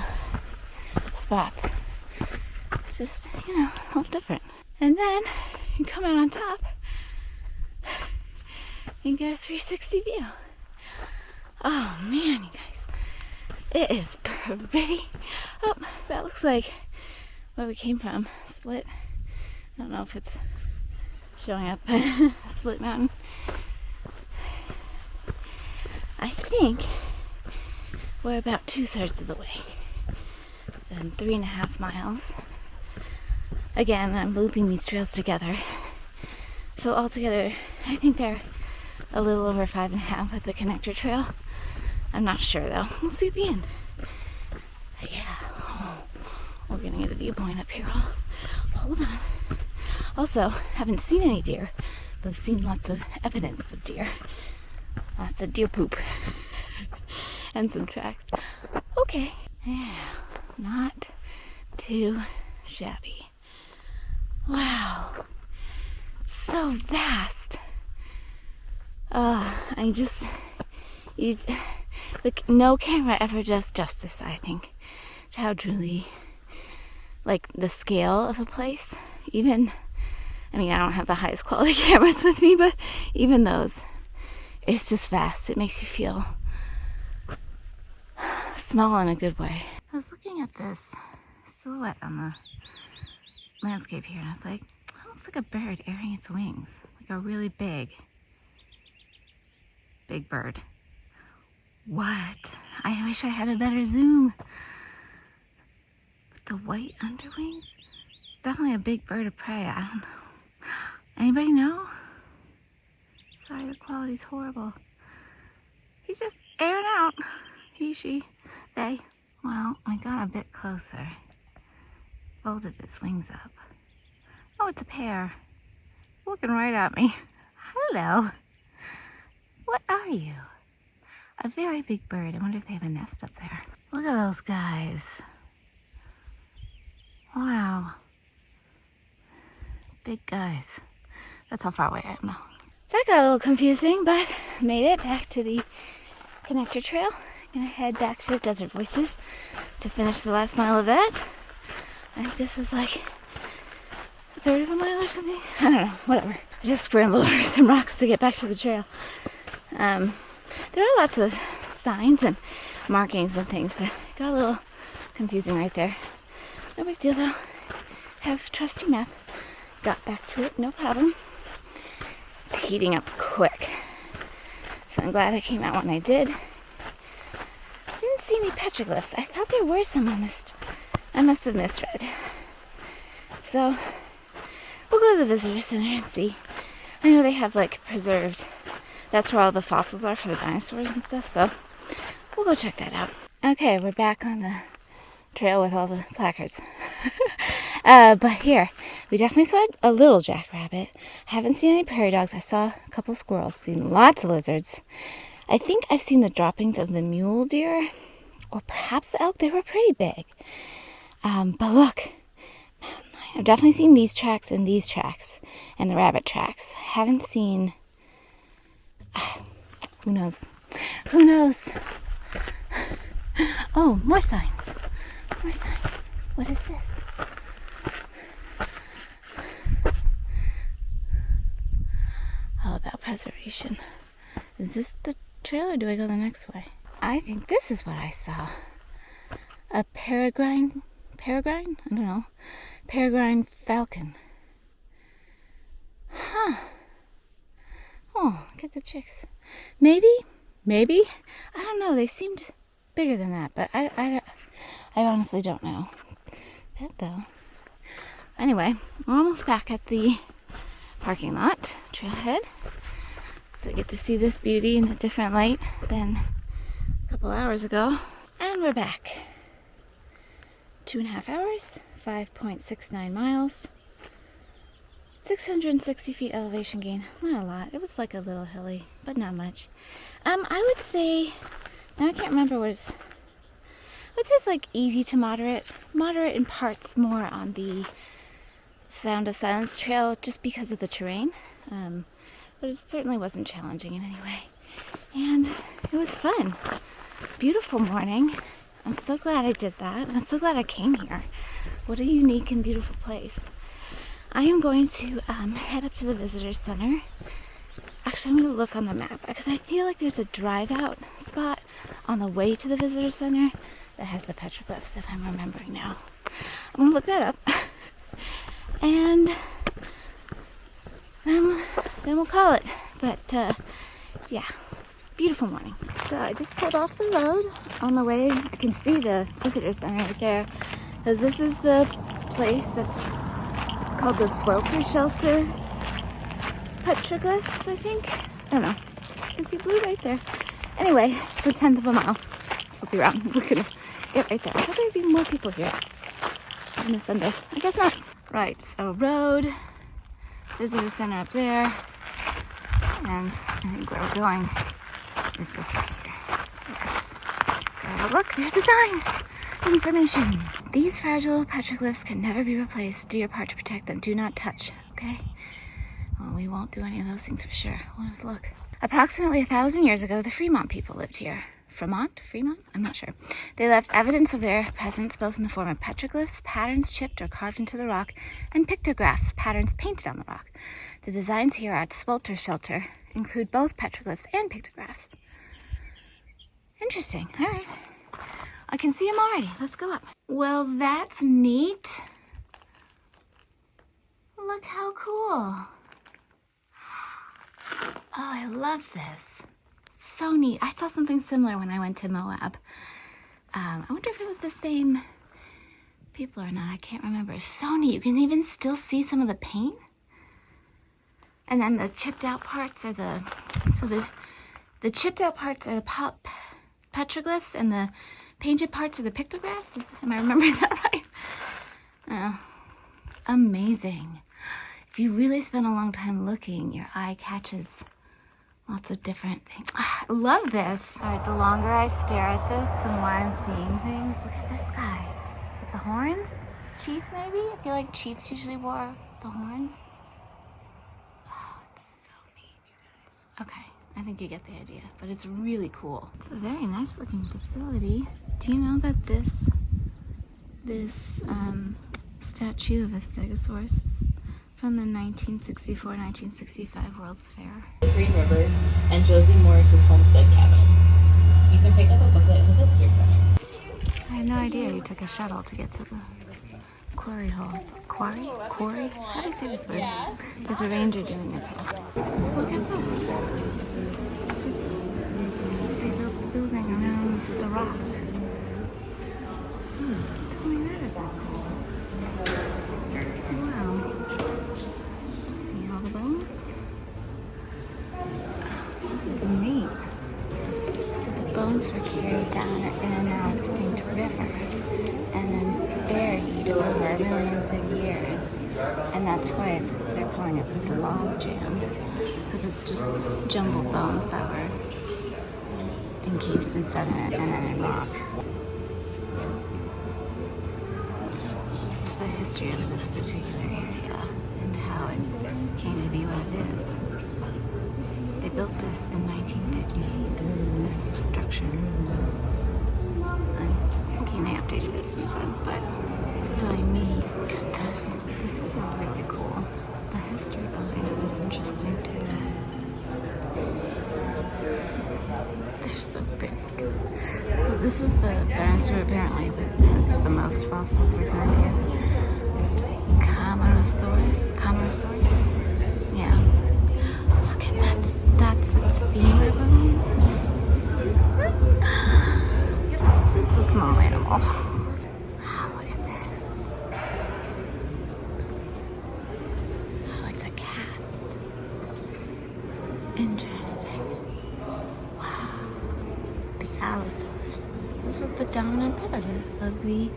spots. It's just, you know, a little different. And then you come out on top and get a 360 view. Oh man, you guys. It is pretty. Oh, that looks like where we came from. Split. I don't know if it's showing up. Split Mountain. I think we're about 2/3 of the way. So 3.5 miles. Again, I'm looping these trails together. So altogether, I think they're a little over 5.5 with the connector trail. I'm not sure though. We'll see at the end. But yeah. Oh, we're gonna get a viewpoint up here. Hold on. Also, haven't seen any deer, but I've seen lots of evidence of deer. Lots of deer poop. And some tracks. Okay. Yeah. Not too shabby. Wow. So vast. No camera ever does justice, I think, to how truly, like, the scale of a place. Even, I mean, I don't have the highest quality cameras with me, but even those, it's just vast. It makes you feel small in a good way. I was looking at this silhouette on the landscape here, and I was like, that looks like a bird airing its wings. Like a really big bird. What? I wish I had a better zoom. With the white underwings? It's definitely a big bird of prey. I don't know. Anybody know? Sorry, the quality's horrible. He's just airing out. He, she, they. Well, I got a bit closer. Folded its wings up. Oh, it's a pair. Looking right at me. Hello. What are you? A very big bird. I wonder if they have a nest up there. Look at those guys. Wow. Big guys. That's how far away I am though. That got a little confusing, but made it back to the connector trail. I'm gonna head back to Desert Voices to finish the last mile of that. I think this is like a third of a mile or something. I don't know, whatever. I just scrambled over some rocks to get back to the trail. There are lots of signs and markings and things, but it got a little confusing right there. No big deal though. Have trusty map. Got back to it, no problem. It's heating up quick. So I'm glad I came out when I did. Didn't see any petroglyphs. I thought there were some on this. I must have misread. So we'll go to the visitor center and see. I know they have like preserved, that's where all the fossils are for the dinosaurs and stuff, so we'll go check that out. Okay, we're back on the trail with all the placards. But here, we definitely saw a little jackrabbit. I haven't seen any prairie dogs. I saw a couple squirrels, seen lots of lizards. I think I've seen the droppings of the mule deer, or perhaps the elk. They were pretty big. But look, I've definitely seen these tracks and the rabbit tracks. I haven't seen, who knows? Who knows? Oh, more signs. More signs. What is this? All about preservation. Is this the trail or do I go the next way? I think this is what I saw. A peregrine? I don't know. Peregrine falcon. Huh. Oh, look at the chicks. Maybe. I don't know. They seemed bigger than that, but I honestly don't know. That though. Anyway, we're almost back at the parking lot, trailhead. So I get to see this beauty in a different light than a couple hours ago. And we're back. 2.5 hours, 5.69 miles, 660 feet elevation gain. Not a lot. It was like a little hilly, but not much. I would say, now I can't remember what it's, I would say it's like easy to moderate. Moderate in parts, more on the Sound of Silence trail just because of the terrain. But it certainly wasn't challenging in any way. And it was fun. Beautiful morning. I'm so glad I did that. I'm so glad I came here. What a unique and beautiful place. I am going to head up to the visitor center. Actually, I'm going to look on the map because I feel like there's a drive out spot on the way to the visitor center that has the petroglyphs, if I'm remembering now. I'm going to look that up. And then we'll call it. But yeah, beautiful morning. So I just pulled off the road on the way. I can see the visitor center right there, because this is the place it's called the Swelter Shelter Petroglyphs, I think. I don't know. You can see blue right there. Anyway, it's a 1/10 of a mile. I'll be wrong. We're gonna get right there. I thought there'd be more people here on a Sunday. I guess not. Right, so road, visitor center up there, and I think where we're going is just right here. So let's go have a look. There's a sign. Information. These fragile petroglyphs can never be replaced. Do your part to protect them. Do not touch, okay? Well, we won't do any of those things for sure. We'll just look. Approximately 1,000 years ago, the Fremont people lived here. Fremont? I'm not sure. They left evidence of their presence both in the form of petroglyphs, patterns chipped or carved into the rock, and pictographs, patterns painted on the rock. The designs here at Swelter Shelter include both petroglyphs and pictographs. Interesting. All right. I can see them already. Let's go up. Well, that's neat. Look how cool. Oh, I love this. So neat. I saw something similar when I went to Moab. I wonder if it was the same people or not. I can't remember. It's so neat. You can even still see some of the paint. And then the chipped out parts are the chipped out parts are the petroglyphs, and the painted parts are the pictographs. Am I remembering that right? Oh, amazing. If you really spend a long time looking, your eye catches lots of different things. I love this. All right, the longer I stare at this, the more I'm seeing things. Look at this guy with the horns. Chief, maybe? I feel like chiefs usually wore the horns. Oh, it's so neat, you guys. Okay, I think you get the idea, but it's really cool. It's a very nice looking facility. Do you know that this statue of a stegosaurus is from the 1964-1965 World's Fair? Green River and Josie Morris's homestead cabin. You can pick up a booklet in the visitor center. I had no idea you took a shuttle to get to the quarry hole. Quarry? How do you say this word? There's a ranger doing it today. Look at this. It's just, they built the building around the rock. Tell me that isn't cool. Wow. See all the bones? This is neat. So the bones were carried down in a now extinct river and then buried over millions of years. And that's why they're calling it this log jam, because it's just jumbled bones that were encased in sediment and then in rock. This is the history of this particular area and how it came to be what it is. They built this in 1958, this structure. I think he may have updated it since then, but it's really neat. Look at this. This is really cool. The history behind it is interesting too. They're so big. So this is the dinosaur apparently that has the most fossils we found here. Camarasaurus? Yeah. Look at that. That's its femur bone. Just a small animal. Wow, look at this. Oh, it's a cast. allosaurus. This was the dominant predator of the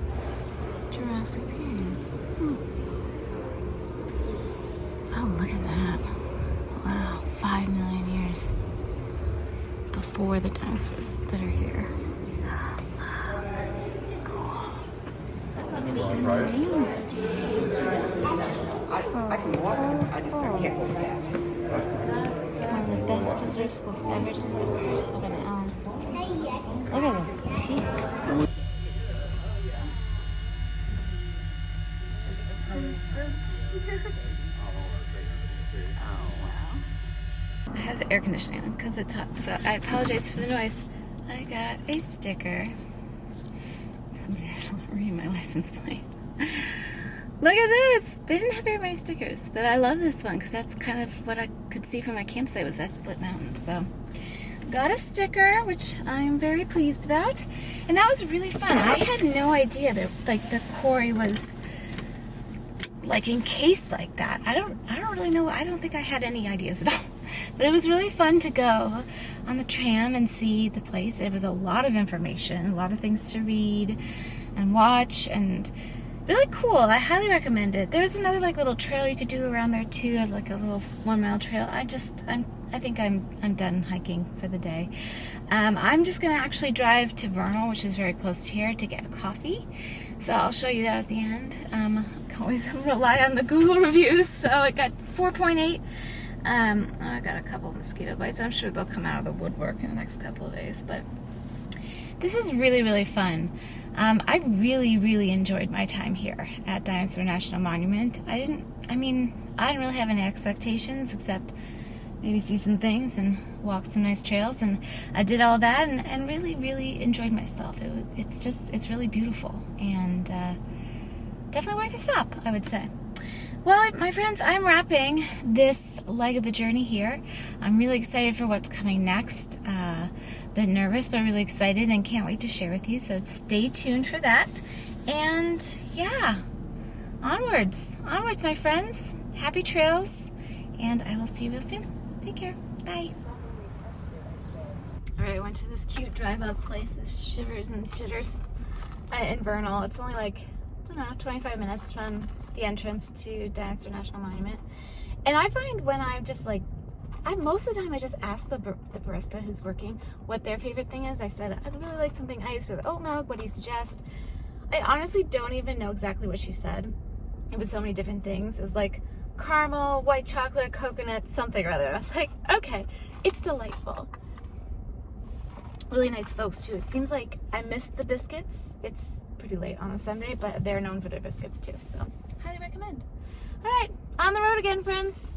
Jurassic period. Oh, look at that. Wow, 5 million years before the dinosaurs that are here. Look, cool. Amazing. One of the best preserved skulls ever discovered of an allosaurus. Look at those teeth. I have the air conditioning on because it's hot, so I apologize for the noise. I got a sticker. Somebody's reading my license plate. Look at this! They didn't have very many stickers, but I love this one because that's kind of what I could see from my campsite was that split mountain. So, got a sticker, which I'm very pleased about, and that was really fun. I had no idea that like the quarry was like encased like that. I don't really know. I don't think I had any ideas at all. But it was really fun to go on the tram and see the place. It was a lot of information, a lot of things to read and watch, and really cool. I highly recommend it. There's another like little trail you could do around there too, like a little 1 mile trail. I think I'm done hiking for the day. I'm just gonna actually drive to Vernal, which is very close to here, to get a coffee. So I'll show you that at the end. Can always rely on the Google reviews. So it got 4.8. I got a couple of mosquito bites. I'm sure they'll come out of the woodwork in the next couple of days, but this was really, really fun. I really enjoyed my time here at Dinosaur National Monument. I didn't really have any expectations except maybe see some things and walk some nice trails, and I did all that and really enjoyed myself. It's really beautiful and definitely worth a stop, I would say. Well, my friends, I'm wrapping this leg of the journey here. I'm really excited for what's coming next. Bit nervous, but really excited and can't wait to share with you. So stay tuned for that. And yeah, onwards, my friends. Happy trails, and I will see you real soon. Take care. Bye. All right, I went to this cute drive-up place, this Shivers and Jitters in Vernal. It's only like, I don't know, 25 minutes from the entrance to Dinosaur National Monument. And I find when I'm just like, most of the time I just ask the barista who's working what their favorite thing is. I said, I'd really like something iced with oat milk. What do you suggest? I honestly don't even know exactly what she said. It was so many different things. It was like caramel, white chocolate, coconut, something or other. I was like, okay, it's delightful. Really nice folks too. It seems like I missed the biscuits. It's pretty late on a Sunday, but they're known for their biscuits too, so highly recommend. All right, on the road again, friends.